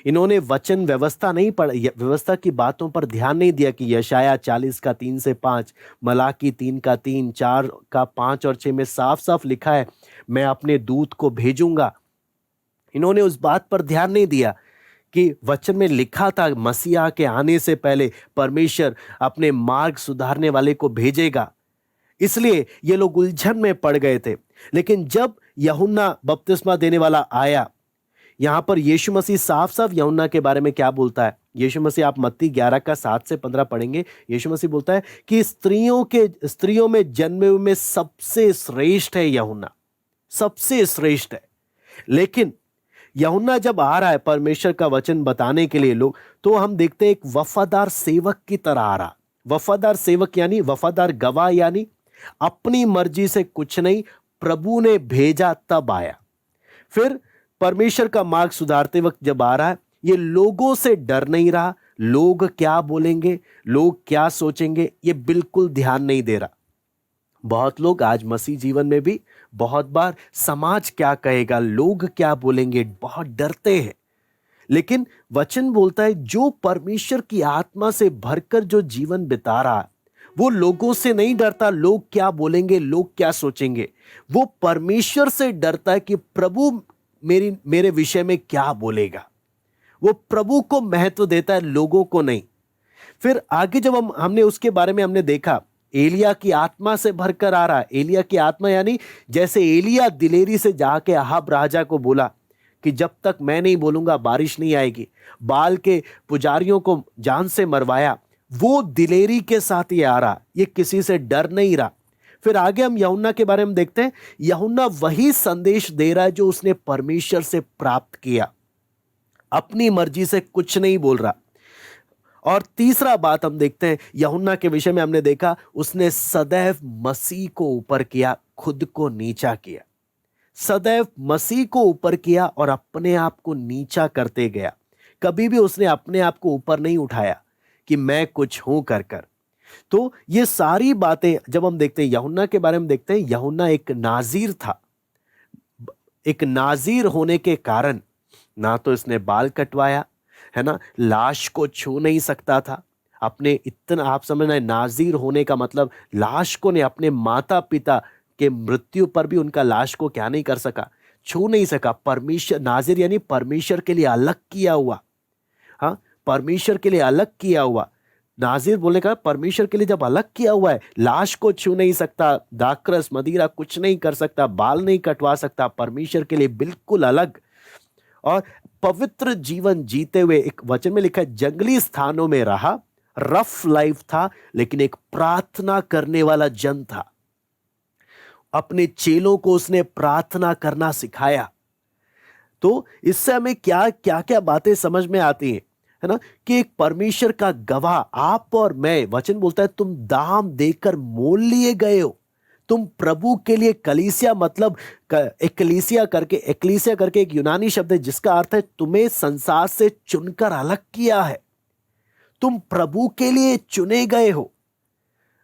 इन्होंने वचन व्यवस्था नहीं पढ़, व्यवस्था की बातों पर ध्यान नहीं दिया कि यशाया 40 का 3 से 5, मलाकी 3 का 3, 4 का 5 और 6 में साफ साफ लिखा है, मैं अपने दूत को भेजूंगा। इन्होंने उस बात पर ध्यान नहीं दिया कि वचन में लिखा था मसीहा के आने से पहले परमेश्वर अपने मार्ग सुधारने वाले को भेजेगा। इसलिए ये लोग उलझन में पड़ गए थे। लेकिन जब यूहन्ना बपतिस्मा देने वाला आया, यहां पर यीशु मसीह साफ साफ यूहन्ना के बारे में क्या बोलता है। यीशु मसीह, आप मत्ती 11 का 7 से 15 पढ़ेंगे, यीशु मसीह बोलता है कि स्त्रियों में जन्मे हुए में सबसे श्रेष्ठ है यूहन्ना, सबसे श्रेष्ठ है। लेकिन यूहन्ना जब आ रहा है परमेश्वर का वचन बताने के लिए लोग, तो हम देखते हैं एक वफादार सेवक की तरह आ रहा। वफादार सेवक यानी वफादार गवाह, यानी अपनी मर्जी से कुछ नहीं, प्रभु ने भेजा तब आया। फिर परमेश्वर का मार्ग सुधारते वक्त जब आ रहा है, ये लोगों से डर नहीं रहा, लोग क्या बोलेंगे, लोग क्या सोचेंगे, ये बिल्कुल ध्यान नहीं दे रहा। बहुत लोग आज मसीह जीवन में भी बहुत बार समाज क्या कहेगा, लोग क्या बोलेंगे, बहुत डरते हैं। लेकिन वचन बोलता है जो परमेश्वर की आत्मा से भरकर जो जीवन बिता रहा है, वो लोगों से नहीं डरता, लोग क्या बोलेंगे, लोग क्या सोचेंगे। वो परमेश्वर से डरता है कि प्रभु मेरे विषय में क्या बोलेगा। वो प्रभु को महत्व देता है, लोगों को नहीं। फिर आगे जब हमने उसके बारे में हमने देखा, एलिया की आत्मा से भरकर आ रहा है। एलिया की आत्मा यानी जैसे एलिया दिलेरी से जाके अहाब राजा को बोला कि जब तक मैं नहीं बोलूंगा बारिश नहीं आएगी, बाल के पुजारियों को जान से मरवाया, वो दिलेरी के साथ ये आ रहा, ये किसी से डर नहीं रहा। फिर आगे हम यूहन्ना के बारे में देखते हैं, यूहन्ना वही संदेश दे रहा है जो उसने परमेश्वर से प्राप्त किया, अपनी मर्जी से कुछ नहीं बोल रहा। और तीसरा बात हम देखते हैं यूहन्ना के विषय में, हमने देखा उसने सदैव मसीह को ऊपर किया, खुद को नीचा किया। सदैव मसीह को ऊपर किया और अपने आप को नीचा करते गया। कभी भी उसने अपने आप को ऊपर नहीं उठाया कि मैं कुछ हूं कर कर। तो ये सारी बातें जब हम देखते हैं, यूहन्ना के बारे में देखते हैं, यूहन्ना एक नाजीर था। एक नाजीर होने के कारण ना तो इसने बाल कटवाया, है ना, लाश को छू नहीं सकता था। अपने इतना, आप समझना, नाजीर होने का मतलब लाश को नहीं, अपने माता पिता के मृत्यु पर भी उनका लाश को क्या नहीं कर सका, छू नहीं सका। परमेश्वर, नाजीर यानी परमेश्वर के लिए अलग किया हुआ। हाँ, परमेश्वर के लिए अलग किया हुआ। नाजीर बोलने का परमेश्वर के लिए जब अलग किया हुआ है, लाश को छू नहीं सकता, दाखरस मदिरा कुछ नहीं कर सकता, बाल नहीं कटवा सकता, परमेश्वर के लिए बिल्कुल अलग और पवित्र जीवन जीते हुए। एक वचन में लिखा है जंगली स्थानों में रहा, रफ लाइफ था, लेकिन एक प्रार्थना करने वाला जन था। अपने चेलों को उसने प्रार्थना करना सिखाया। तो इससे हमें क्या क्या क्या बातें समझ में आती हैं, है ना, कि एक परमेश्वर का गवाह आप और मैं, वचन बोलता है तुम दाम देकर मोल लिए गए हो। तुम प्रभु के लिए, कलीसिया मतलब एक्लीसिया करके एक यूनानी शब्द है जिसका अर्थ है तुम्हें संसार से चुनकर अलग किया है। तुम प्रभु के लिए चुने गए हो।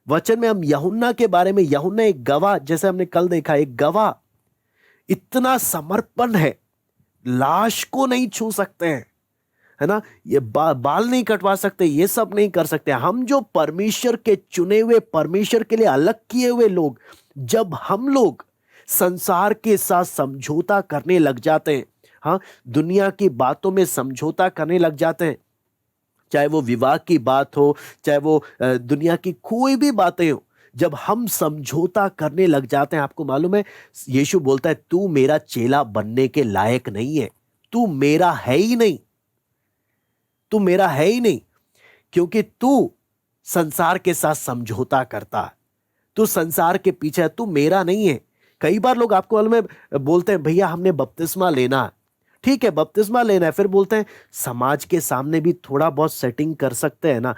वचन में हम यूहन्ना के बारे में, यूहन्ना एक गवाह, जैसे हमने कल देखा, एक गवाह, इतना समर्पण है, लाश को नहीं छू सकते हैं, है ना, ये बाल नहीं कटवा सकते, ये सब नहीं कर सकते। हम जो परमेश्वर के चुने हुए, परमेश्वर के लिए अलग किए हुए लोग, जब हम लोग संसार के साथ समझौता करने लग जाते हैं, हाँ, दुनिया की बातों में समझौता करने लग जाते हैं, चाहे वो विवाह की बात हो, चाहे वो दुनिया की कोई भी बातें हो, जब हम समझौता करने लग जाते हैं, आपको मालूम है यीशु बोलता है तू मेरा चेला बनने के लायक नहीं है, तू मेरा है ही नहीं, तू मेरा है ही नहीं, क्योंकि तू संसार के साथ समझौता करता है, तू संसार के पीछे है, तू मेरा नहीं है। कई बार लोग, आपको मालूम है, बोलते हैं भैया हमने बपतिस्मा लेना है, ठीक है बपतिस्मा लेना है, फिर बोलते हैं समाज के सामने भी थोड़ा बहुत सेटिंग कर सकते हैं ना,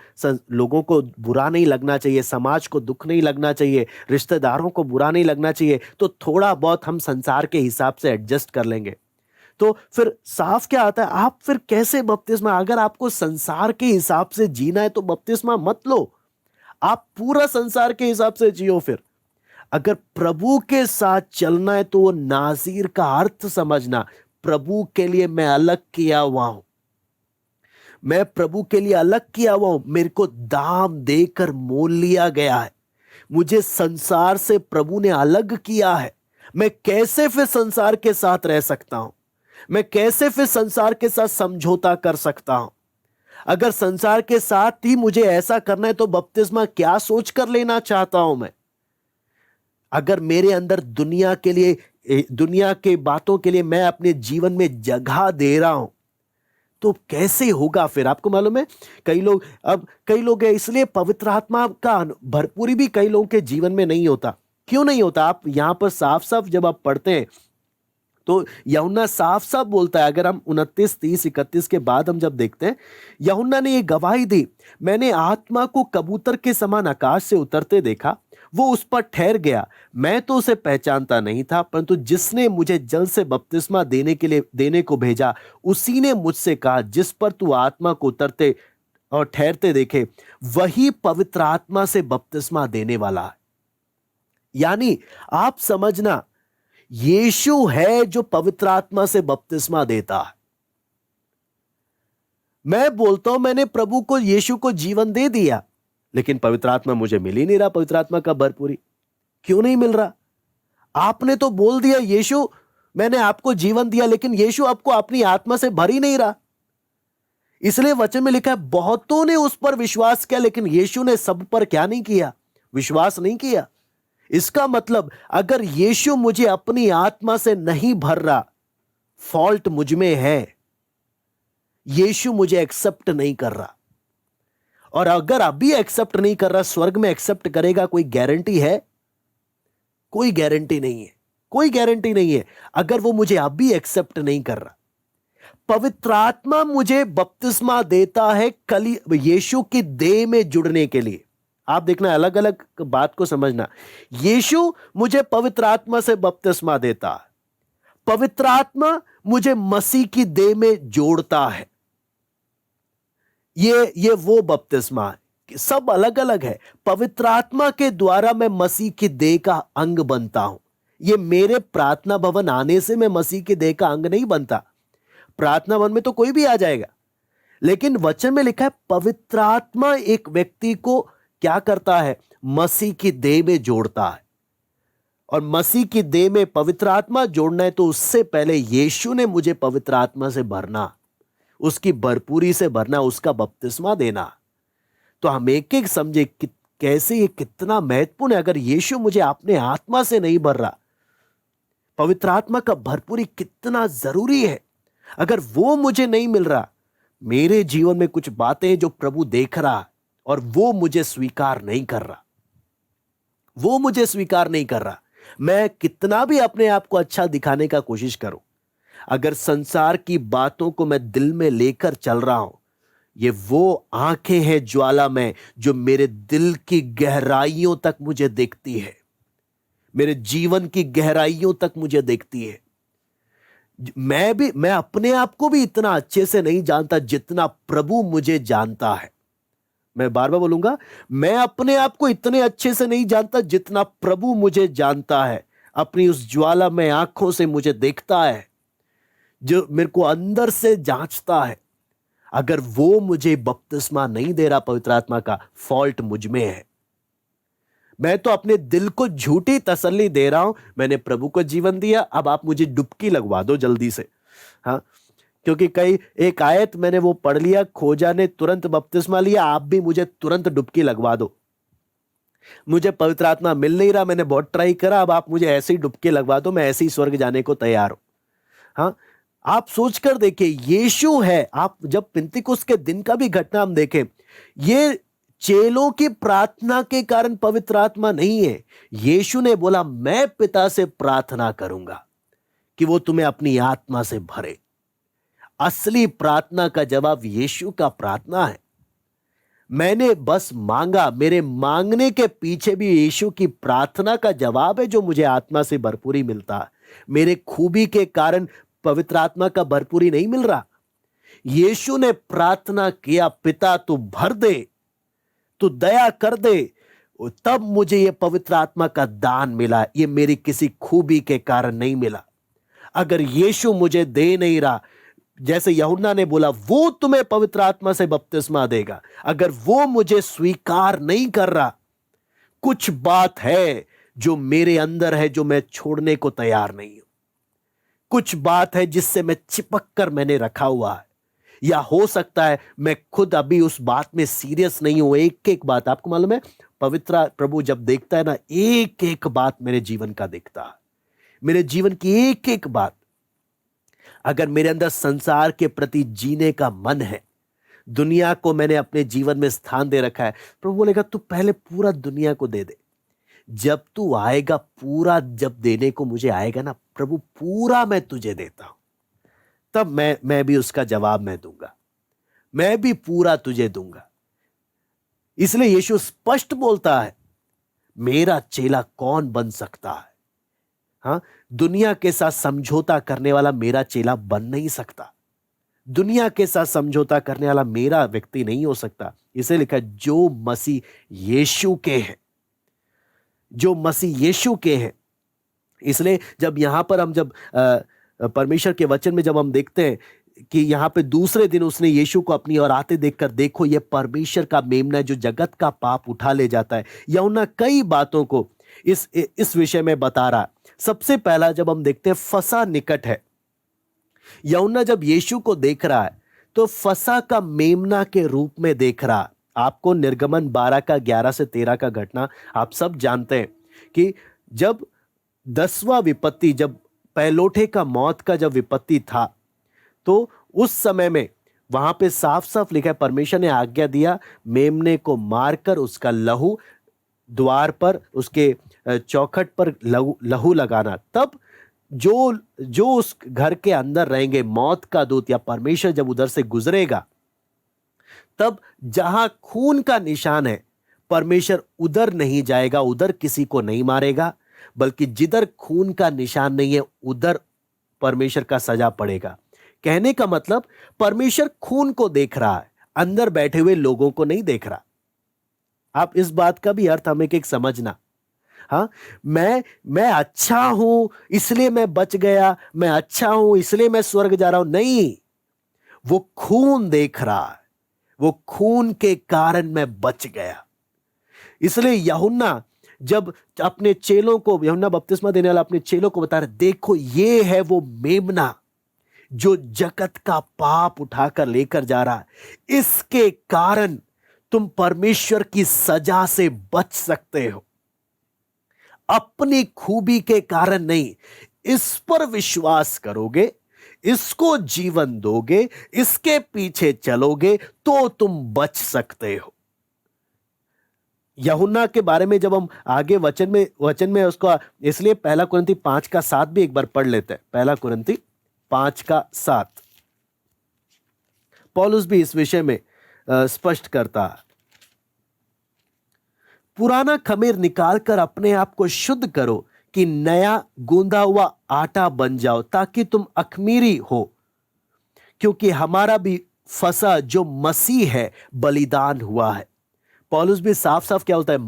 लोगों को बुरा नहीं लगना चाहिए, समाज को दुख नहीं लगना चाहिए, रिश्तेदारों को बुरा नहीं लगना चाहिए, तो थोड़ा बहुत हम संसार के हिसाब से एडजस्ट कर लेंगे। तो फिर साफ क्या आता है, आप फिर कैसे बपतिस्मा, अगर आपको संसार के हिसाब से जीना है तो बपतिस्मा मत लो, आप पूरा संसार के हिसाब से जियो। फिर अगर प्रभु के साथ चलना है तो वो नाज़ीर का अर्थ समझना, प्रभु के लिए मैं अलग किया हुआ हूं, मैं प्रभु के लिए अलग किया हुआ हूं, मेरे को दाम देकर मोल लिया गया है, मुझे संसार से प्रभु ने अलग किया है। मैं कैसे फिर संसार के साथ रह सकता हूं, मैं कैसे फिर संसार के साथ समझौता कर सकता हूं? अगर संसार के साथ ही मुझे ऐसा करना है तो बपतिस्मा क्या सोच कर लेना चाहता हूं मैं? अगर मेरे अंदर दुनिया के लिए, दुनिया के बातों के लिए मैं अपने जीवन में जगह दे रहा हूं तो कैसे होगा फिर? आपको मालूम है कई लोग है, इसलिए पवित्र आत्मा का भरपूरी भी कई लोगों के जीवन में नहीं होता। क्यों नहीं होता? आप यहां पर साफ साफ जब आप पढ़ते हैं तो यूहन्ना साफ साफ बोलता है, अगर हम 29, 30, 31 के बाद हम जब देखते हैं, यूहन्ना ने ये गवाही दी, मैंने आत्मा को कबूतर के समान आकाश से उतरते देखा, वो उस पर ठहर गया, मैं तो उसे पहचानता नहीं था, परंतु जिसने मुझे जल से बपतिस्मा देने को भेजा, उसी ने मुझसे कहा, जिस पर तू आत्मा को उतरते और ठहरते देखे, वही पवित्र आत्मा से बपतिस्मा देने वाला है। यानी आप समझना, यीशु है जो पवित्र आत्मा से बपतिस्मा देता है। मैं बोलता हूं मैंने प्रभु को, यीशु को जीवन दे दिया, लेकिन पवित्र आत्मा मुझे मिल ही नहीं रहा। पवित्र आत्मा का भरपूरी क्यों नहीं मिल रहा? आपने तो बोल दिया यीशु मैंने आपको जीवन दिया, लेकिन यीशु आपको अपनी आत्मा से भर ही नहीं रहा। इसलिए वचन में लिखा है बहुतों ने उस पर विश्वास किया, लेकिन यीशु ने सब पर क्या नहीं किया? विश्वास नहीं किया। इसका मतलब अगर यीशु मुझे अपनी आत्मा से नहीं भर रहा, फॉल्ट मुझ में है, यीशु मुझे एक्सेप्ट नहीं कर रहा। और अगर अभी एक्सेप्ट नहीं कर रहा, स्वर्ग में एक्सेप्ट करेगा, कोई गारंटी है? कोई गारंटी नहीं है, कोई गारंटी नहीं है। अगर वो मुझे अभी एक्सेप्ट नहीं कर रहा, पवित्र आत्मा मुझे बपतिस्मा देता है यीशु की देह में जुड़ने के लिए। आप देखना, अलग अलग बात को समझना। यीशु मुझे पवित्र आत्मा से बपतिस्मा देता है, पवित्र आत्मा मुझे मसीह की देह में जोड़ता है। ये वो बपतिस्मा है, सब अलग अलग है। पवित्र आत्मा के द्वारा मैं मसीह की देह का अंग बनता हूं। ये मेरे प्रार्थना भवन आने से मैं मसीह की देह का अंग नहीं बनता। प्रार्थना भवन में तो कोई भी आ जाएगा, लेकिन वचन में लिखा है पवित्र आत्मा एक व्यक्ति को क्या करता है? मसीह की देह में जोड़ता है। और मसीह की देह में पवित्र आत्मा जोड़ना है तो उससे पहले यीशु ने मुझे पवित्र आत्मा से भरना, उसकी भरपूरी से भरना, उसका बपतिस्मा देना। तो हम एक एक समझे कि कैसे ये कितना महत्वपूर्ण है। अगर यीशु मुझे अपने आत्मा से नहीं भर रहा, पवित्र आत्मा का भरपूरी कितना जरूरी है। अगर वो मुझे नहीं मिल रहा, मेरे जीवन में कुछ बातें जो प्रभु देख रहा और वो मुझे स्वीकार नहीं कर रहा, वो मुझे स्वीकार नहीं कर रहा। मैं कितना भी अपने आप को अच्छा दिखाने का कोशिश करूं, अगर संसार की बातों को मैं दिल में लेकर चल रहा हूं, ये वो आंखें हैं ज्वाला में जो मेरे दिल की गहराइयों तक मुझे देखती है, मेरे जीवन की गहराइयों तक मुझे देखती है। मैं अपने आप को भी इतना अच्छे से नहीं जानता जितना प्रभु मुझे जानता है। मैं बार बार बोलूंगा, मैं अपने आप को इतने अच्छे से नहीं जानता जितना प्रभु मुझे जानता है। अपनी उस ज्वाला में आंखों से मुझे देखता है, जो मेरे को अंदर से जांचता है। अगर वो मुझे बपतिस्मा नहीं दे रहा पवित्र आत्मा का, फॉल्ट मुझ में है। मैं तो अपने दिल को झूठी तसल्ली दे रहा हूं, मैंने प्रभु को जीवन दिया, अब आप मुझे डुबकी लगवा दो जल्दी से। हाँ, क्योंकि कई एक आयत मैंने वो पढ़ लिया, खोजा ने तुरंत बपतिस्मा लिया, आप भी मुझे तुरंत डुबकी लगवा दो। मुझे पवित्र आत्मा मिल नहीं रहा, मैंने बहुत ट्राई करा, अब आप मुझे ऐसे ही डुबके लगवा दो, मैं ऐसे ही स्वर्ग जाने को तैयार हूं। हाँ, आप सोचकर देखिए, यीशु है। आप जब पिंतीकुस्त के दिन का भी घटना हम देखें, ये चेलों की प्रार्थना के कारण पवित्र आत्मा नहीं है। यीशु ने बोला, मैं पिता से प्रार्थना करूंगा कि वो तुम्हें अपनी आत्मा से भरे। असली प्रार्थना का जवाब यीशु का प्रार्थना है। मैंने बस मांगा, मेरे मांगने के पीछे भी यीशु की प्रार्थना का जवाब है, जो मुझे आत्मा से भरपूरी मिलता है। मेरे खूबी के कारण पवित्र आत्मा का भरपूरी नहीं मिल रहा। यीशु ने प्रार्थना किया, पिता तू भर दे, तू दया कर दे, तब मुझे यह पवित्र आत्मा का दान मिला। यह मेरी किसी खूबी के कारण नहीं मिला। अगर यीशु मुझे दे नहीं रहा, जैसे यूहन्ना ने बोला, वो तुम्हें पवित्र आत्मा से बपतिस्मा देगा, अगर वो मुझे स्वीकार नहीं कर रहा, कुछ बात है जो मेरे अंदर है, जो मैं छोड़ने को तैयार नहीं हूं। कुछ बात है जिससे मैं चिपक कर मैंने रखा हुआ है, या हो सकता है मैं खुद अभी उस बात में सीरियस नहीं हूं। एक एक बात, आपको मालूम है, पवित्र प्रभु जब देखता है ना, एक एक बात मेरे जीवन का देखता है, मेरे जीवन की एक एक बात। अगर मेरे अंदर संसार के प्रति जीने का मन है, दुनिया को मैंने अपने जीवन में स्थान दे रखा है, प्रभु बोलेगा तू पहले पूरा दुनिया को दे दे। जब तू आएगा, पूरा जब देने को मुझे आएगा ना, प्रभु पूरा मैं तुझे देता हूं, तब मैं भी उसका जवाब मैं दूंगा, मैं भी पूरा तुझे दूंगा। इसलिए यीशु स्पष्ट बोलता है, मेरा चेला कौन बन सकता है? हाँ, दुनिया के साथ समझौता करने वाला मेरा चेला बन नहीं सकता। दुनिया के साथ समझौता करने वाला मेरा व्यक्ति नहीं हो सकता। इसे लिखा, जो मसीह यीशु के हैं, जो मसीह यीशु के हैं। इसलिए जब यहां पर हम जब परमेश्वर के वचन में जब हम देखते हैं कि यहां पे दूसरे दिन उसने यीशु को अपनी ओर आते देखकर, देखो ये परमेश्वर का मेमना जो जगत का पाप उठा ले जाता है। यूहन्ना कई बातों को इस विषय में बता रहा है। सबसे पहला जब हम देखते हैं, फसह निकट है। यूहन्ना जब यीशु को देख रहा है तो फसह का मेमना के रूप में देख रहा है। आपको निर्गमन 12 का 11 से 13 का घटना आप सब जानते हैं कि जब 10वां विपत्ति, जब पहलोठे का मौत का जब विपत्ति था, तो उस समय में वहां पे साफ साफ लिखा है, परमेश्वर ने आज्ञा दिया मेमने को मारकर उसका लहू द्वार पर, उसके चौखट पर लहू लगाना। तब जो उस घर के अंदर रहेंगे, मौत का दूत या परमेश्वर जब उधर से गुजरेगा, तब जहां खून का निशान है, परमेश्वर उधर नहीं जाएगा, उधर किसी को नहीं मारेगा, बल्कि जिधर खून का निशान नहीं है उधर परमेश्वर का सजा पड़ेगा। कहने का मतलब, परमेश्वर खून को देख रहा है, अंदर बैठे हुए लोगों को नहीं देख रहा। आप इस बात का भी अर्थ हमें एक समझना। हाँ, मैं अच्छा हूं इसलिए मैं बच गया, मैं अच्छा हूं इसलिए मैं स्वर्ग जा रहा हूं, नहीं। वो खून देख रहा है, वो खून के कारण मैं बच गया। इसलिए यूहन्ना जब अपने चेलों को, यूहन्ना बपतिस्मा देने वाला अपने चेलों को बता रहे, देखो ये है वो मेमना जो जगत का पाप उठाकर लेकर जा रहा है, इसके कारण तुम परमेश्वर की सजा से बच सकते हो। अपनी खूबी के कारण नहीं, इस पर विश्वास करोगे, इसको जीवन दोगे, इसके पीछे चलोगे तो तुम बच सकते हो। यूहन्ना के बारे में जब हम आगे वचन में उसको, इसलिए पहला कुरिन्थी 5:7 भी एक बार पढ़ लेते हैं। पहला कुरिन्थी 5:7 पौलुस भी इस विषय में स्पष्ट करता है। पुराना खमीर निकालकर अपने आप को शुद्ध करो कि नया गूंदा हुआ आटा बन जाओ, ताकि तुम अखमीरी हो, क्योंकि हमारा भी फसह जो मसीह है बलिदान हुआ है। पौलुस भी साफ साफ क्या बोलता है,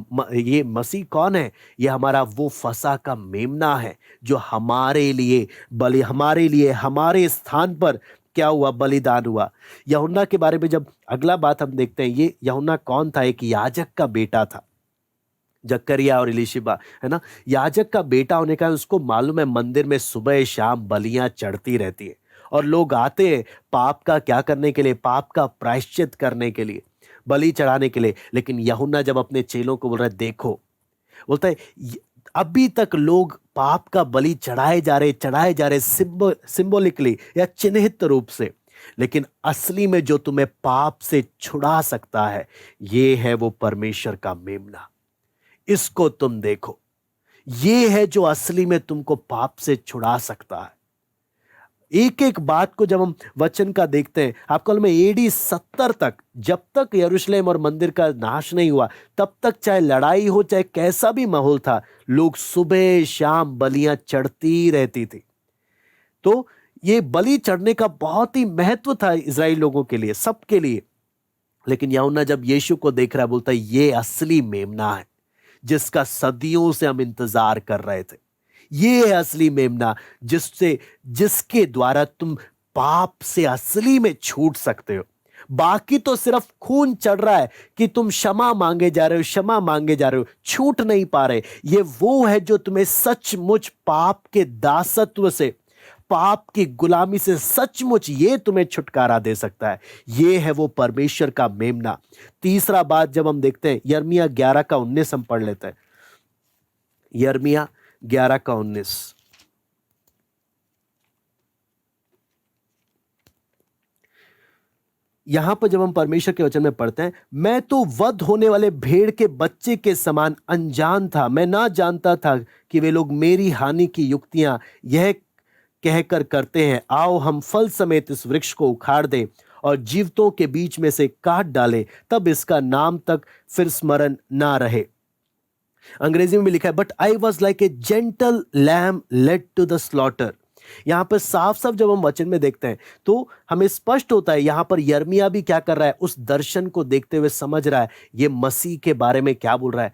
ये मसीह कौन है? ये हमारा वो फसह का मेमना है जो हमारे लिए हमारे स्थान पर क्या हुआ, बलिदान हुआ। यूहन्ना के बारे में जब अगला बात हम देखते हैं, ये यूहन्ना कौन था? एक याजक का बेटा था, जकरिया और इलिशिबा, है ना। याजक का बेटा होने का उसको मालूम है मंदिर में सुबह शाम बलियां चढ़ती रहती है और लोग आते हैं पाप का क्या करने के लिए, पाप का प्रायश्चित करने के लिए, बलि चढ़ाने के लिए। लेकिन यूहन्ना जब अपने चेलों को बोल रहा है, देखो, बोलता है अभी तक लोग पाप का बलि चढ़ाए जा रहे सिंबॉलिकली या चिन्हित रूप से, लेकिन असली में जो तुम्हें पाप से छुड़ा सकता है, ये है वो परमेश्वर का मेमना। इसको तुम देखो, ये है जो असली में तुमको पाप से छुड़ा सकता है। एक एक बात को जब हम वचन का देखते हैं, आपको मालूम है AD 70 तक, जब तक यरूशलेम और मंदिर का नाश नहीं हुआ, तब तक चाहे लड़ाई हो, चाहे कैसा भी माहौल था, लोग सुबह शाम बलियां चढ़ती रहती थी। तो ये बलि चढ़ने का बहुत ही महत्व था इजराइल लोगों के लिए, सबके लिए। लेकिन यूहन्ना जब यीशु को देख रहा है, बोलता है ये असली मेमना है जिसका सदियों से हम इंतजार कर रहे थे। ये है असली मेमना जिसके द्वारा तुम पाप से असली में छूट सकते हो। बाकी तो सिर्फ खून चढ़ रहा है कि तुम क्षमा मांगे जा रहे हो, छूट नहीं पा रहे। ये वो है जो तुम्हें सचमुच पाप के दासत्व से, पाप की गुलामी से सचमुच ये तुम्हें छुटकारा दे सकता है। ये है वो परमेश्वर का मेमना। तीसरा बात जब हम देखते हैं, यिर्मयाह 11:19 हम पढ़ लेते हैं। यिर्मयाह 11:19, यहां पर जब हम परमेश्वर के वचन में पढ़ते हैं, मैं तो वध होने वाले भेड़ के बच्चे के समान अनजान था, मैं ना जानता था कि वे लोग मेरी हानि की युक्तियां यह कहकर करते हैं, आओ हम फल समेत इस वृक्ष को उखाड़ दें और जीवतों के बीच में से काट डालें, तब इसका नाम तक फिर स्मरण ना रहे। अंग्रेजी में भी लिखा है, but I was like a gentle lamb led to the slaughter. यहां पर साफ साफ जब हम वचन में देखते हैं तो हमें स्पष्ट होता है, यहां पर यिर्मयाह भी क्या कर रहा है, उस दर्शन को देखते हुए समझ रहा है ये मसीह के बारे में क्या बोल रहा है।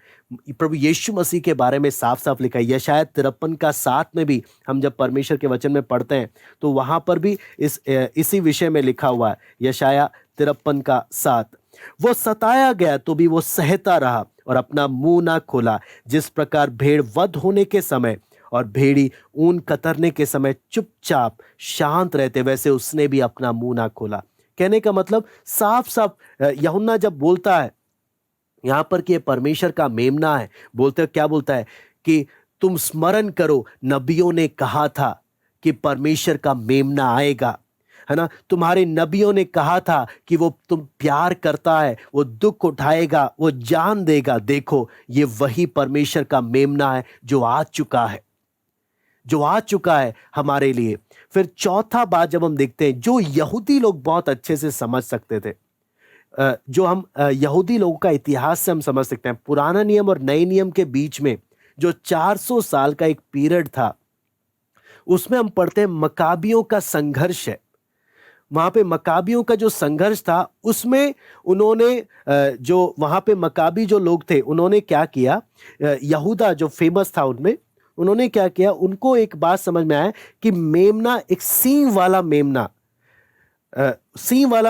प्रभु यीशु मसीह के बारे में साफ साफ लिखा है। यशायाह 53:7 में भी हम जब परमेश्वर के वचन में पढ़ते हैं तो वहां पर भी इसी विषय में लिखा हुआ है। यशायाह 53:7, वो सताया गया तो भी वो सहता रहा और अपना मुंह ना खोला। जिस प्रकार भेड़ वध होने के समय और भेड़ी ऊन कतरने के समय चुपचाप शांत रहते, वैसे उसने भी अपना मुंह ना खोला। कहने का मतलब साफ साफ यूहन्ना जब बोलता है यहां पर कि ये परमेश्वर का मेमना है, क्या बोलता है कि तुम स्मरण करो, नबियों ने कहा था कि परमेश्वर का मेमना आएगा, है ना। तुम्हारे नबियों ने कहा था कि वो तुम प्यार करता है, वो दुख उठाएगा, वो जान देगा। देखो ये वही परमेश्वर का मेमना है जो आ चुका है हमारे लिए। फिर चौथा बात जब हम देखते हैं, जो यहूदी लोग बहुत अच्छे से समझ सकते थे, जो हम यहूदी लोगों का इतिहास से हम समझ सकते हैं, पुराना नियम और नए नियम के बीच में जो 400 साल का एक पीरियड था, उसमें हम पढ़ते हैं मकाबियों का संघर्ष है। वहां पे मकाबियों का जो संघर्ष था, उसमें उन्होंने जो वहां पे मकाबी जो लोग थे, उन्होंने क्या किया, यहूदा जो फेमस था उनमें, उन्होंने क्या किया, उनको एक बात समझ में आया कि मेमना, एक सींग वाला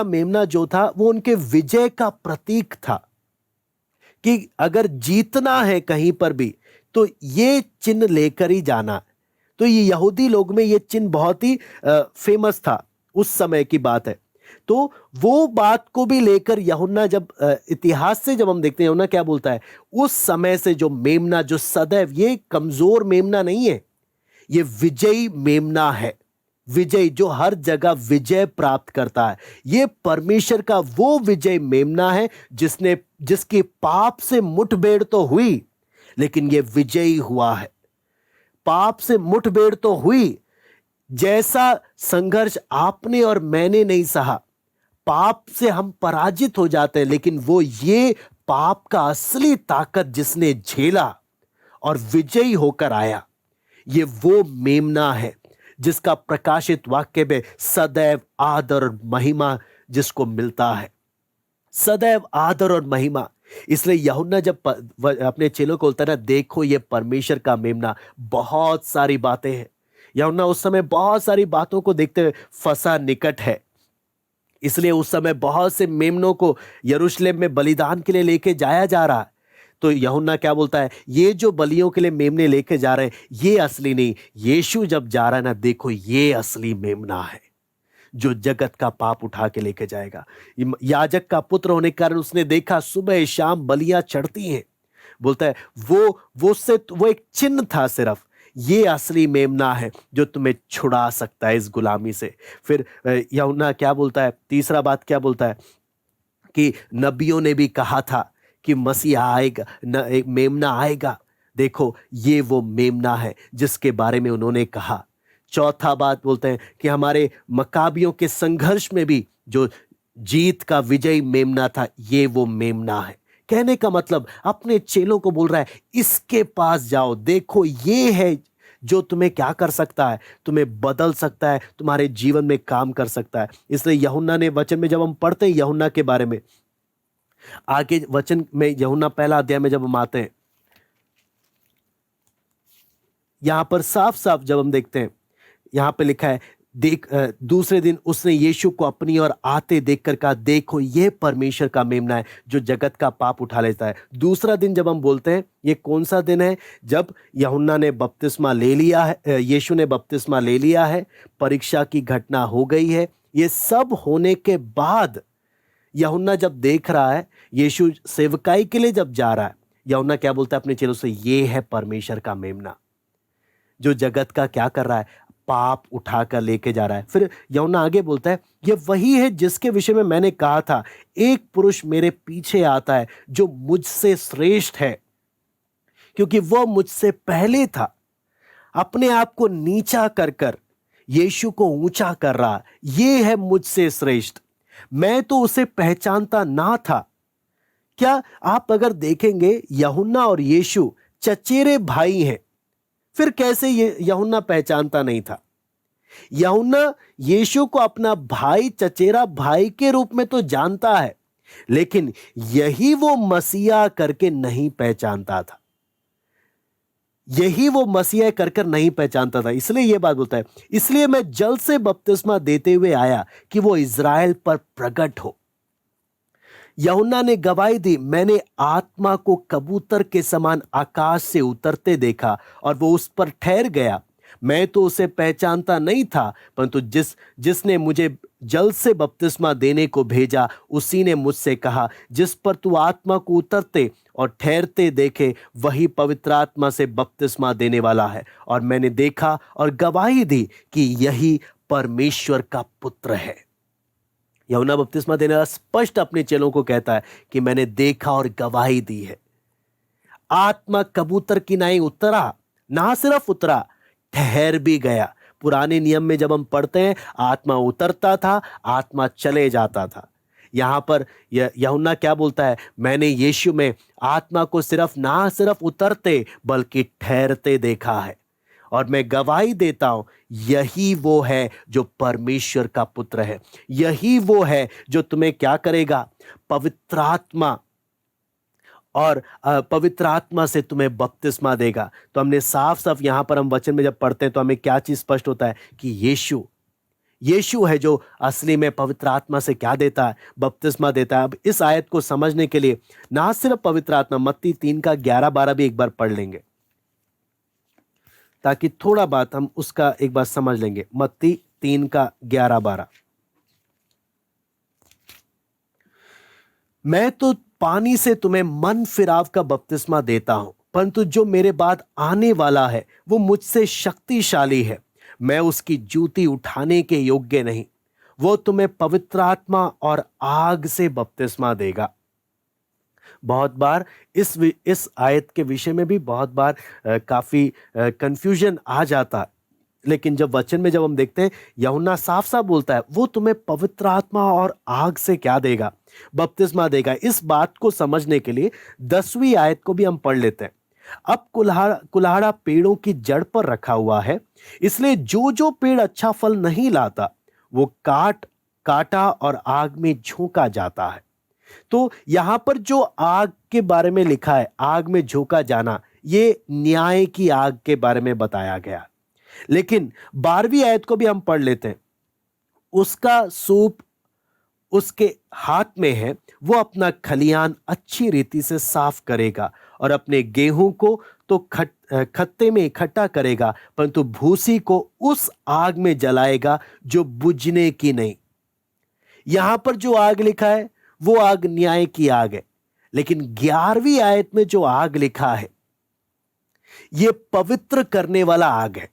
मेमना जो था वो उनके विजय का प्रतीक था, कि अगर जीतना है कहीं पर भी तो ये चिन्ह लेकर ही जाना। तो ये यहूदी लोग में ये चिन्ह बहुत ही फेमस था, उस समय की बात है। तो वो बात को भी लेकर यूहन्ना जब इतिहास से जब हम देखते हैं, यूहन्ना क्या बोलता है, उस समय से जो मेमना, जो सदैव, ये कमजोर मेमना नहीं है, ये विजयी मेमना है, विजयी, जो हर जगह विजय प्राप्त करता है। ये परमेश्वर का वो विजय मेमना है जिसकी पाप से मुठभेड़ तो हुई, लेकिन ये विजयी हुआ है। पाप से मुठभेड़ तो हुई, जैसा संघर्ष आपने और मैंने नहीं सहा। पाप से हम पराजित हो जाते हैं, लेकिन वो ये पाप का असली ताकत जिसने झेला और विजयी होकर आया, ये वो मेमना है जिसका प्रकाशित वाक्य में सदैव आदर और महिमा जिसको मिलता है। सदैव आदर और महिमा। इसलिए यूहन्ना जब अपने चेलों को बोलता है ना, देखो ये परमेश्वर का मेमना, बहुत सारी बातें हैं। यूहन्ना उस समय बहुत सारी बातों को देखते हुए फंसा निकट है, इसलिए उस समय बहुत से मेमनों को यरूशलेम में बलिदान के लिए लेके जाया जा रहा है। तो यूहन्ना क्या बोलता है, ये जो बलियों के लिए मेमने लेके जा रहे हैं ये असली नहीं, यीशु जब जा रहा है ना, देखो ये असली मेमना है जो जगत का पाप उठा के लेके जाएगा। याजक का पुत्र होने के कारण उसने देखा सुबह शाम बलियां चढ़ती हैं। बोलता है वो एक चिन्ह था सिर्फ, ये असली मेमना है जो तुम्हें छुड़ा सकता है इस गुलामी से। फिर यूहन्ना क्या बोलता है, तीसरा बात क्या बोलता है कि नबियों ने भी कहा था कि मसीहा आएगा, एक मेमना आएगा। देखो ये वो मेमना है जिसके बारे में उन्होंने कहा। चौथा बात बोलते हैं कि हमारे मकाबियों के संघर्ष में भी जो जीत का विजयी मेमना था, ये वो मेमना है। कहने का मतलब अपने चेलों को बोल रहा है, इसके पास जाओ, देखो ये है जो तुम्हें क्या कर सकता है, तुम्हें बदल सकता है, तुम्हारे जीवन में काम कर सकता है। इसलिए यूहन्ना ने वचन में जब हम पढ़ते हैं यूहन्ना के बारे में, आगे वचन में यूहन्ना पहला अध्याय में जब हम आते हैं, यहां पर साफ साफ जब हम देखते हैं, यहां पे लिखा है, दूसरे दिन उसने यीशु को अपनी ओर आते देखकर कहा, देखो यह परमेश्वर का मेमना है जो जगत का पाप उठा लेता है। दूसरा दिन जब हम बोलते हैं, ये कौन सा दिन है? जब यूहन्ना ने बपतिस्मा ले लिया है, यीशु ने बपतिस्मा ले लिया है, परीक्षा की घटना हो गई है। ये सब होने के बाद यूहन्ना जब देख रहा है, यीशु सेवकाई के लिए जब जा रहा है, यूहन्ना क्या बोलता है अपने चेलों से, ये है परमेश्वर का मेमना जो जगत का क्या कर रहा है, पाप उठाकर लेके जा रहा है। फिर यूहन्ना आगे बोलता है, ये वही है जिसके विषय में मैंने कहा था, एक पुरुष मेरे पीछे आता है जो मुझसे श्रेष्ठ है, क्योंकि वह मुझसे पहले था। अपने आप को नीचा कर कर यीशु को ऊंचा कर रहा, ये है मुझसे श्रेष्ठ। मैं तो उसे पहचानता ना था। क्या आप अगर देखेंगे, यूहन्ना और यीशु चचेरे भाई हैं, फिर कैसे ये यूहन्ना पहचानता नहीं था? यूहन्ना यीशु को अपना भाई, चचेरा भाई के रूप में तो जानता है, लेकिन यही वो मसीहा करके नहीं पहचानता था। यही वो मसीहा कर नहीं पहचानता था। इसलिए ये बात बोलता है, इसलिए मैं जल से बपतिस्मा देते हुए आया कि वो इज़राइल पर प्रकट हो। यूहन्ना ने गवाही दी, मैंने आत्मा को कबूतर के समान आकाश से उतरते देखा और वो उस पर ठहर गया। मैं तो उसे पहचानता नहीं था, परंतु जिसने मुझे जल से बपतिस्मा देने को भेजा, उसी ने मुझसे कहा, जिस पर तू आत्मा को उतरते और ठहरते देखे, वही पवित्र आत्मा से बपतिस्मा देने वाला है। और मैंने देखा और गवाही दी कि यही परमेश्वर का पुत्र है। यूहन्ना बपतिस्मा देने वाला स्पष्ट अपने चेलों को कहता है कि मैंने देखा और गवाही दी है। आत्मा कबूतर की नाई उतरा, ना सिर्फ उतरा, ठहर भी गया। पुराने नियम में जब हम पढ़ते हैं, आत्मा उतरता था, आत्मा चले जाता था। यहां पर यूहन्ना क्या बोलता है, मैंने यीशु में आत्मा को ना सिर्फ उतरते बल्कि ठहरते देखा है। और मैं गवाही देता हूं, यही वो है जो परमेश्वर का पुत्र है। यही वो है जो तुम्हें क्या करेगा, पवित्र आत्मा और पवित्र आत्मा से तुम्हें बपतिस्मा देगा। तो हमने साफ साफ यहां पर हम वचन में जब पढ़ते हैं तो हमें क्या चीज स्पष्ट होता है कि यीशु है जो असली में पवित्र आत्मा से क्या देता है, बपतिस्मा देता है। अब इस आयत को समझने के लिए ना सिर्फ पवित्र आत्मा, मत्ती 3 का 11-12 भी एक बार पढ़ लेंगे ताकि थोड़ा बात हम उसका एक बार समझ लेंगे। मत्ती 3 का 11-12, मैं तो पानी से तुम्हें मन फिराव का बपतिस्मा देता हूं, परंतु जो मेरे बाद आने वाला है वो मुझसे शक्तिशाली है। मैं उसकी जूती उठाने के योग्य नहीं। वो तुम्हें पवित्र आत्मा और आग से बपतिस्मा देगा। बहुत बार इस आयत के विषय में भी बहुत बार काफी कंफ्यूजन आ जाता है, लेकिन जब वचन में जब हम देखते हैं, यूहन्ना साफ साफ बोलता है वो तुम्हें पवित्र आत्मा और आग से क्या देगा, बपतिस्मा देगा। इस बात को समझने के लिए 10वीं आयत को भी हम पढ़ लेते हैं। अब कुल्हाड़ा पेड़ों की जड़ पर रखा हुआ है, इसलिए जो जो पेड़ अच्छा फल नहीं लाता वो काटा और आग में झोंका जाता है। तो यहां पर जो आग के बारे में लिखा है, आग में झोंका जाना, ये न्याय की आग के बारे में बताया गया। लेकिन 12वीं आयत को भी हम पढ़ लेते हैं। उसका सूप उसके हाथ में है, वो अपना खलियान अच्छी रीति से साफ करेगा और अपने गेहूं को तो खत्ते में इकट्ठा करेगा, परंतु भूसी को उस आग में जलाएगा जो बुझने की नहीं। यहां पर जो आग लिखा है वो आग न्याय की आग है, लेकिन 11वीं आयत में जो आग लिखा है ये पवित्र करने वाला आग है।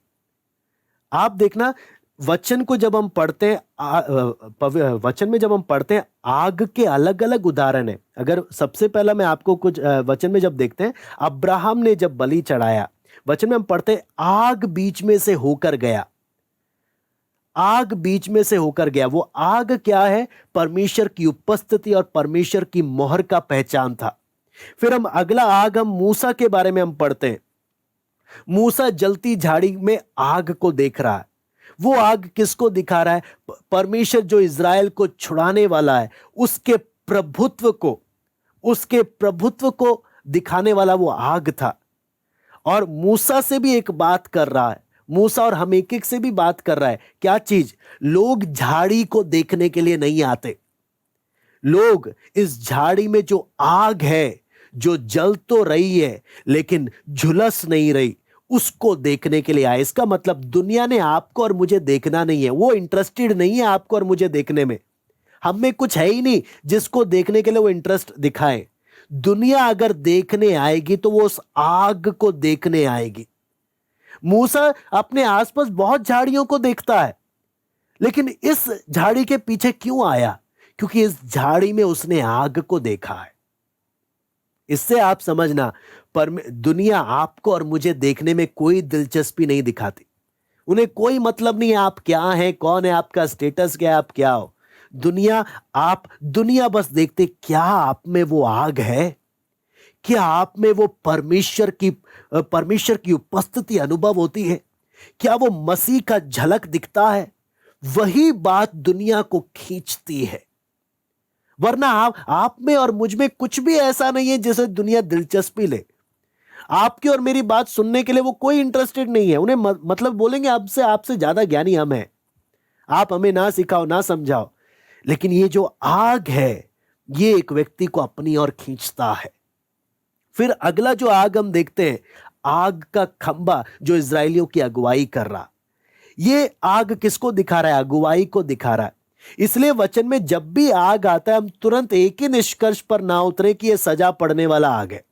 आप देखना, वचन को जब हम पढ़ते हैं, वचन में जब हम पढ़ते हैं, आग के अलग अलग उदाहरण है। अगर सबसे पहला मैं आपको कुछ वचन में जब देखते हैं, अब्राहम ने जब बलि चढ़ाया, वचन में हम पढ़ते हैं आग बीच में से होकर गया। आग बीच में से होकर गया। वो आग क्या है? परमेश्वर की उपस्थिति और परमेश्वर की मोहर का पहचान था। फिर हम अगला आग हम मूसा के बारे में हम पढ़ते हैं। मूसा जलती झाड़ी में आग को देख रहा है। वो आग किसको दिखा रहा है? परमेश्वर जो इज़राइल को छुड़ाने वाला है, उसके प्रभुत्व को दिखाने वाला वो आग था। और मूसा से भी एक बात कर रहा है, मूसा और हम एक से भी बात कर रहा है। क्या चीज? लोग झाड़ी को देखने के लिए नहीं आते, लोग इस झाड़ी में जो आग है, जो जल तो रही है लेकिन झुलस नहीं रही, उसको देखने के लिए आए। इसका मतलब दुनिया ने आपको और मुझे देखना नहीं है, वो इंटरेस्टेड नहीं है आपको और मुझे देखने में। हम में कुछ है ही नहीं जिसको देखने के लिए वो इंटरेस्ट दिखाए। दुनिया अगर देखने आएगी तो वो उस आग को देखने आएगी। मूसा अपने आसपास बहुत झाड़ियों को देखता है, लेकिन इस झाड़ी के पीछे क्यों आया? क्योंकि इस झाड़ी में उसने आग को देखा है। इससे आप समझना, पर दुनिया आपको और मुझे देखने में कोई दिलचस्पी नहीं दिखाती। उन्हें कोई मतलब नहीं है आप क्या हैं, कौन है, आपका स्टेटस क्या है, आप क्या हो। दुनिया बस देखते क्या आप में वो आग है, क्या आप में वो परमेश्वर की उपस्थिति अनुभव होती है, क्या वो मसीह का झलक दिखता है। वही बात दुनिया को खींचती है। वरना आप में और मुझ में कुछ भी ऐसा नहीं है जिसे दुनिया दिलचस्पी ले। आपकी और मेरी बात सुनने के लिए वो कोई इंटरेस्टेड नहीं है। उन्हें मतलब बोलेंगे आपसे ज्यादा ज्ञानी हम हैं, आप हमें ना सिखाओ ना समझाओ। लेकिन ये जो आग है, ये एक व्यक्ति को अपनी ओर खींचता है। फिर अगला जो आग हम देखते हैं, आग का खंबा जो इजरायलियों की अगुवाई कर रहा। ये आग किसको दिखा रहा है? अगुवाई को दिखा रहा है। इसलिए वचन में जब भी आग आता है, हम तुरंत एक ही निष्कर्ष पर ना उतरे कि यह सजा पड़ने वाला आग है।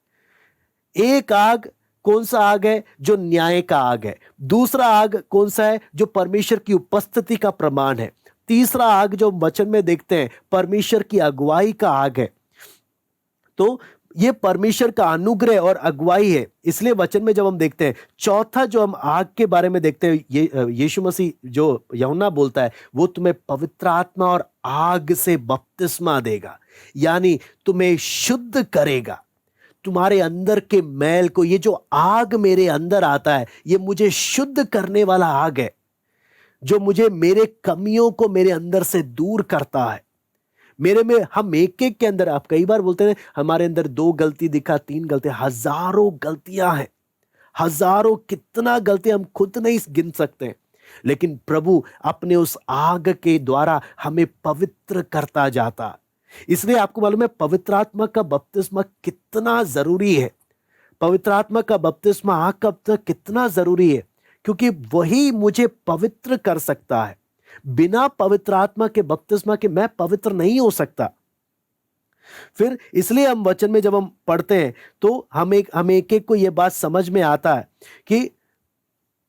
एक आग कौन सा आग है? जो न्याय का आग है। दूसरा आग कौन सा है? जो परमेश्वर की उपस्थिति का प्रमाण है। तीसरा आग जो वचन में देखते हैं, परमेश्वर की अगुवाई का आग है। तो ये परमेश्वर का अनुग्रह और अगुवाई है। इसलिए वचन में जब हम देखते हैं, चौथा जो हम आग के बारे में देखते हैं, यीशु मसीह जो यूहन्ना बोलता है, वो तुम्हें पवित्र आत्मा और आग से बपतिस्मा देगा, यानी तुम्हें शुद्ध करेगा, तुम्हारे अंदर के मैल को। ये जो आग मेरे अंदर आता है, ये मुझे शुद्ध करने वाला आग है, जो मुझे मेरे कमियों को मेरे अंदर से दूर करता है। मेरे में हम एक के अंदर, आप कई बार बोलते हैं हमारे अंदर 2 गलती दिखा, 3 गलती, हजारों गलतियां हैं, हजारों, कितना गलतियां हम खुद नहीं गिन सकते। लेकिन प्रभु अपने उस आग के द्वारा हमें पवित्र करता जाता। इसलिए आपको मालूम है पवित्र आत्मा का बपतिस्मा कितना जरूरी है। पवित्र आत्मा का बपतिस्मा आग का बपतिस्मा कितना जरूरी है, क्योंकि वही मुझे पवित्र कर सकता है। बिना पवित्र आत्मा के बपतिस्मा के मैं पवित्र नहीं हो सकता। फिर इसलिए हम वचन में जब हम पढ़ते हैं तो हम एक को यह बात समझ में आता है कि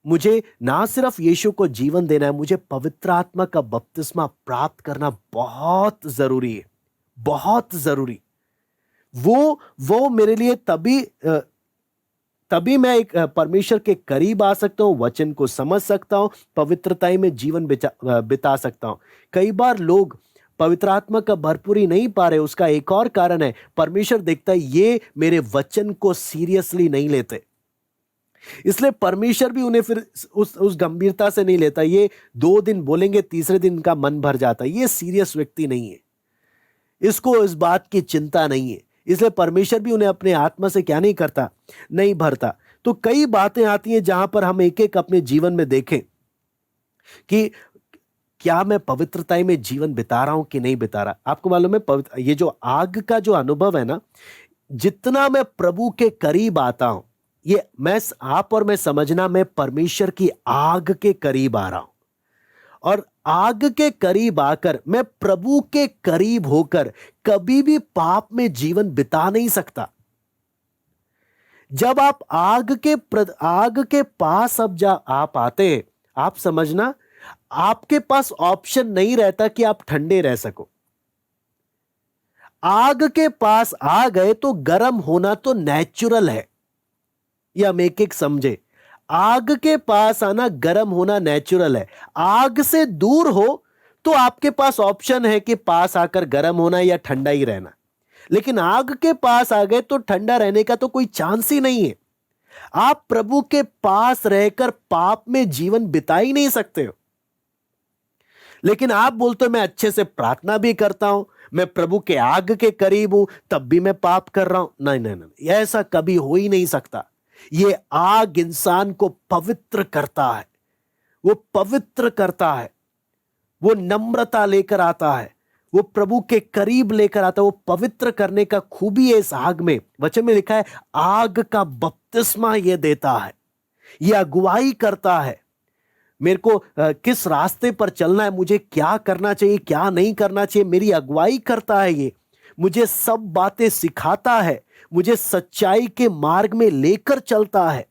मुझे ना सिर्फ यीशु को जीवन देना है, मुझे पवित्र आत्मा का बपतिस्मा प्राप्त करना बहुत जरूरी है, बहुत जरूरी। वो मेरे लिए तभी मैं एक परमेश्वर के करीब आ सकता हूं, वचन को समझ सकता हूं, पवित्रता में जीवन बिता सकता हूं। कई बार लोग पवित्र आत्मा का भरपूरी नहीं पा रहे, उसका एक और कारण है, परमेश्वर देखता है ये मेरे वचन को सीरियसली नहीं लेते, इसलिए परमेश्वर भी उन्हें फिर उस गंभीरता से नहीं लेता। ये 2 दिन बोलेंगे, तीसरे दिन का मन भर जाता है, ये सीरियस व्यक्ति नहीं है, इसको इस बात की चिंता नहीं है, इसलिए परमेश्वर भी उन्हें अपने आत्मा से क्या नहीं करता, नहीं भरता। तो कई बातें आती हैं जहां पर हम एक एक अपने जीवन में देखें कि क्या मैं पवित्रता में जीवन बिता रहा हूं कि नहीं बिता रहा। आपको मालूम है, ये जो आग का जो अनुभव है ना, जितना मैं प्रभु के करीब आता हूं, ये आप और मैं समझना, मैं परमेश्वर की आग के करीब आ रहा हूं, और आग के करीब आकर मैं प्रभु के करीब होकर कभी भी पाप में जीवन बिता नहीं सकता। जब आप आग के पास आप आते हैं, आप समझना, आपके पास ऑप्शन नहीं रहता कि आप ठंडे रह सको। आग के पास आ गए तो गर्म होना तो नेचुरल है, ये हम एक एक समझे। आग के पास आना, गर्म होना नेचुरल है। आग से दूर हो तो आपके पास ऑप्शन है कि पास आकर गर्म होना या ठंडा ही रहना, लेकिन आग के पास आ गए तो ठंडा रहने का तो कोई चांस ही नहीं है। आप प्रभु के पास रहकर पाप में जीवन बिता ही नहीं सकते हो। लेकिन आप बोलते हो मैं अच्छे से प्रार्थना भी करता हूं, मैं प्रभु के आग के करीब हूं, तब भी मैं पाप कर रहा हूं। नहीं नहीं नहीं, ऐसा कभी हो ही नहीं सकता। ये आग इंसान को पवित्र करता है, वो पवित्र करता है, वो नम्रता लेकर आता है, वो प्रभु के करीब लेकर आता है। वो पवित्र करने का खूबी है इस आग में। वचन में लिखा है आग का बपतिस्मा ये देता है, ये अगुवाई करता है मेरे को किस रास्ते पर चलना है, मुझे क्या करना चाहिए क्या नहीं करना चाहिए, मेरी अगुवाई करता है। ये मुझे सब बातें सिखाता है, मुझे सच्चाई के मार्ग में लेकर चलता है।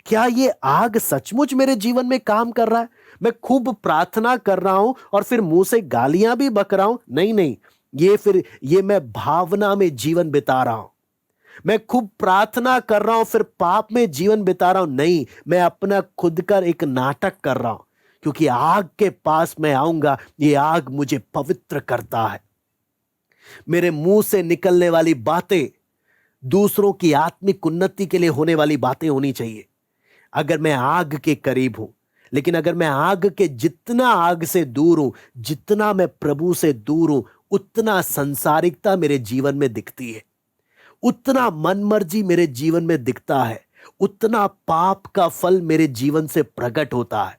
क्या ये आग सचमुच मेरे जीवन में काम कर रहा है? मैं खूब प्रार्थना कर रहा हूं और फिर मुंह से गालियां भी बक रहा हूं? नहीं नहीं, ये मैं भावना में जीवन बिता रहा हूं। मैं खूब प्रार्थना कर रहा हूं फिर पाप में जीवन बिता रहा हूं? नहीं, मैं अपना खुद का एक नाटक कर रहा हूं, क्योंकि आग के पास मैं आऊंगा, ये आग मुझे पवित्र करता है। मेरे मुंह से निकलने वाली बातें दूसरों की आत्मिक उन्नति के लिए होने वाली बातें होनी चाहिए, अगर मैं आग के करीब हूं। लेकिन अगर मैं जितना आग से दूर हूं, जितना मैं प्रभु से दूर हूं, उतना संसारिकता मेरे जीवन में दिखती है, उतना मनमर्जी मेरे जीवन में दिखता है, उतना पाप का फल मेरे जीवन से प्रकट होता है।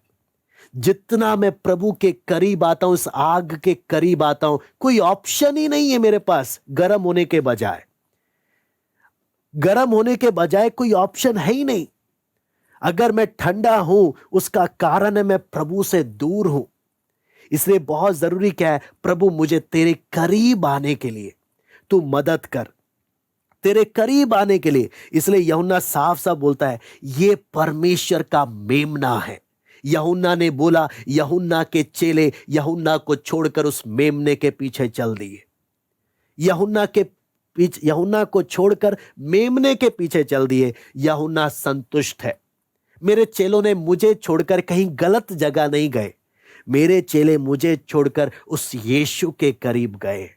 जितना मैं प्रभु के करीब आता हूं, इस आग के करीब आता हूं, कोई ऑप्शन ही नहीं है मेरे पास गर्म होने के बजाय। गर्म होने के बजाय कोई ऑप्शन है ही नहीं। अगर मैं ठंडा हूं, उसका कारण है मैं प्रभु से दूर हूं। इसलिए बहुत जरूरी क्या है, प्रभु मुझे तेरे करीब आने के लिए तू मदद कर, तेरे करीब आने के लिए। इसलिए यूहन्ना साफ साफ बोलता है ये परमेश्वर का मेमना है। यूहन्ना ने बोला, यूहन्ना के चेले यूहन्ना को छोड़कर उस मेमने के पीछे चल दिए। यूहन्ना को छोड़कर मेमने के पीछे चल दिए। यूहन्ना संतुष्ट है, मेरे चेलों ने मुझे छोड़कर कहीं गलत जगह नहीं गए, मेरे चेले मुझे छोड़कर उस यीशु के करीब गए,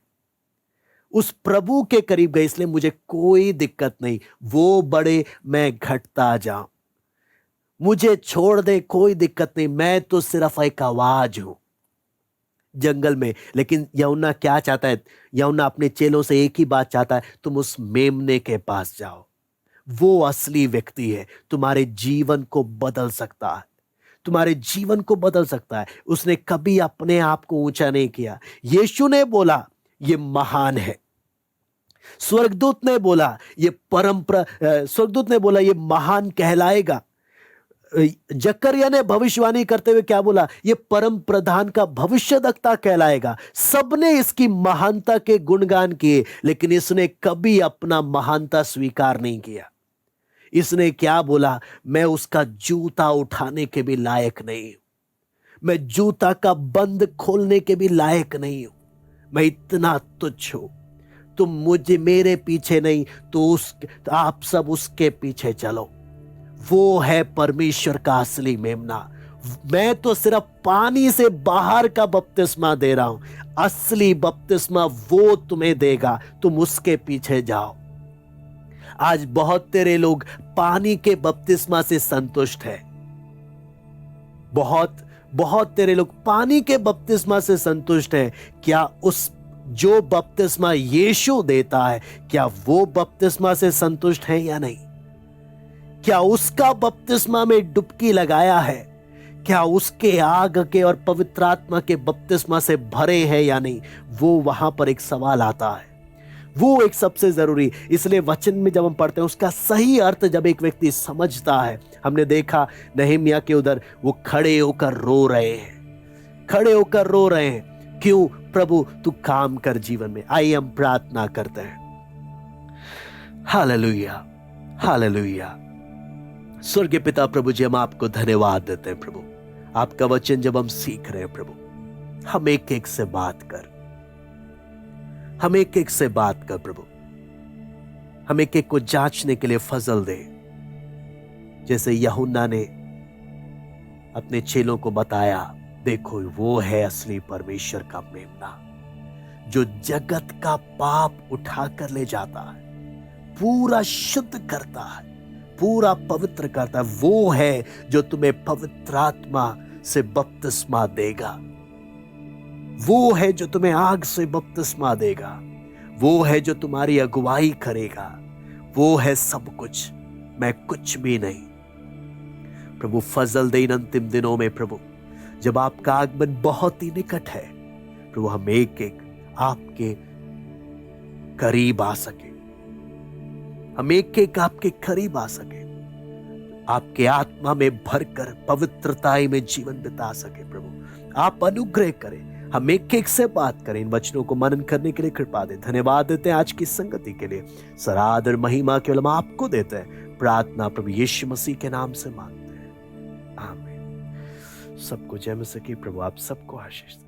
उस प्रभु के करीब गए। इसलिए मुझे कोई दिक्कत नहीं, वो बढ़े मैं घटता जाऊं, मुझे छोड़ दे कोई दिक्कत नहीं, मैं तो सिर्फ एक आवाज हूं जंगल में। लेकिन यूहन्ना क्या चाहता है? यूहन्ना अपने चेलों से एक ही बात चाहता है, तुम उस मेमने के पास जाओ। वो असली व्यक्ति है, तुम्हारे जीवन को बदल सकता है, तुम्हारे जीवन को बदल सकता है। उसने कभी अपने आप को ऊंचा नहीं किया। यीशु ने बोला ये महान है, स्वर्गदूत ने बोला ये महान कहलाएगा। जकरिया ने भविष्यवाणी करते हुए क्या बोला? ये परम प्रधान का भविष्यद्वक्ता कहलाएगा। सबने इसकी महानता के गुणगान किए, लेकिन इसने कभी अपना महानता स्वीकार नहीं किया, इसने क्या बोला, मैं उसका जूता उठाने के भी लायक नहीं हूं, मैं जूता का बंद खोलने के भी लायक नहीं हूं, मैं इतना तुच्छ हूं। तुम मुझे मेरे पीछे नहीं तो आप सब उसके पीछे चलो। वो है परमेश्वर का असली मेमना। मैं तो सिर्फ पानी से बाहर का बपतिस्मा दे रहा हूं, असली बपतिस्मा वो तुम्हें देगा, तुम उसके पीछे जाओ। आज बहुत तेरे लोग पानी के बपतिस्मा से संतुष्ट है, बहुत बहुत तेरे लोग पानी के बपतिस्मा से संतुष्ट है। क्या उस जो बपतिस्मा यीशु देता है, क्या वो बपतिस्मा से संतुष्ट है या नहीं? क्या उसका बपतिस्मा में डुबकी लगाया है? क्या उसके आग के और पवित्र आत्मा के बपतिस्मा से भरे हैं या नहीं? वो वहां पर एक सवाल आता है, वो एक सबसे जरूरी। इसलिए वचन में जब हम पढ़ते हैं उसका सही अर्थ जब एक व्यक्ति समझता है, हमने देखा नहम्याह के उधर वो खड़े होकर रो रहे हैं, खड़े होकर रो रहे हैं। क्यों? प्रभु तू काम कर जीवन में। आइए हम प्रार्थना करते हैं। Hallelujah, hallelujah. स्वर्गीय पिता प्रभु जी, हम आपको धन्यवाद देते हैं प्रभु। आपका वचन जब हम सीख रहे हैं प्रभु, हम एक एक से बात कर, हम एक एक से बात कर प्रभु। हम एक एक को जांचने के लिए फजल दे, जैसे यूहन्ना ने अपने चेलों को बताया, देखो वो है असली परमेश्वर का मेमना, जो जगत का पाप उठाकर ले जाता है, पूरा शुद्ध करता है, पूरा पवित्र करता है। वो है जो तुम्हें पवित्र आत्मा से बपतिस्मा देगा, वो है जो तुम्हें आग से बपतिस्मा देगा, वो है जो तुम्हारी अगुवाई करेगा, वो है सब कुछ, मैं कुछ भी नहीं। प्रभु फजल दे इन अंतिम दिनों में प्रभु, जब आपका आगमन बहुत ही निकट है प्रभु, हम एक एक आपके करीब आ सके, हम एक एक आपके करीब आ सके, आपके आत्मा में भरकर पवित्रताई में जीवन बिता सके। प्रभु आप अनुग्रह करें, हम एक एक से बात करें, इन वचनों को मनन करने के लिए कृपा दे। धन्यवाद देते हैं आज की संगति के लिए, सराद और महिमा केवल हम आपको देते हैं। प्रार्थना प्रभु यीशु मसीह के नाम से मांगते हैं, आमीन। सबको जय मसीह की। प्रभु आप सबको आशीष दे।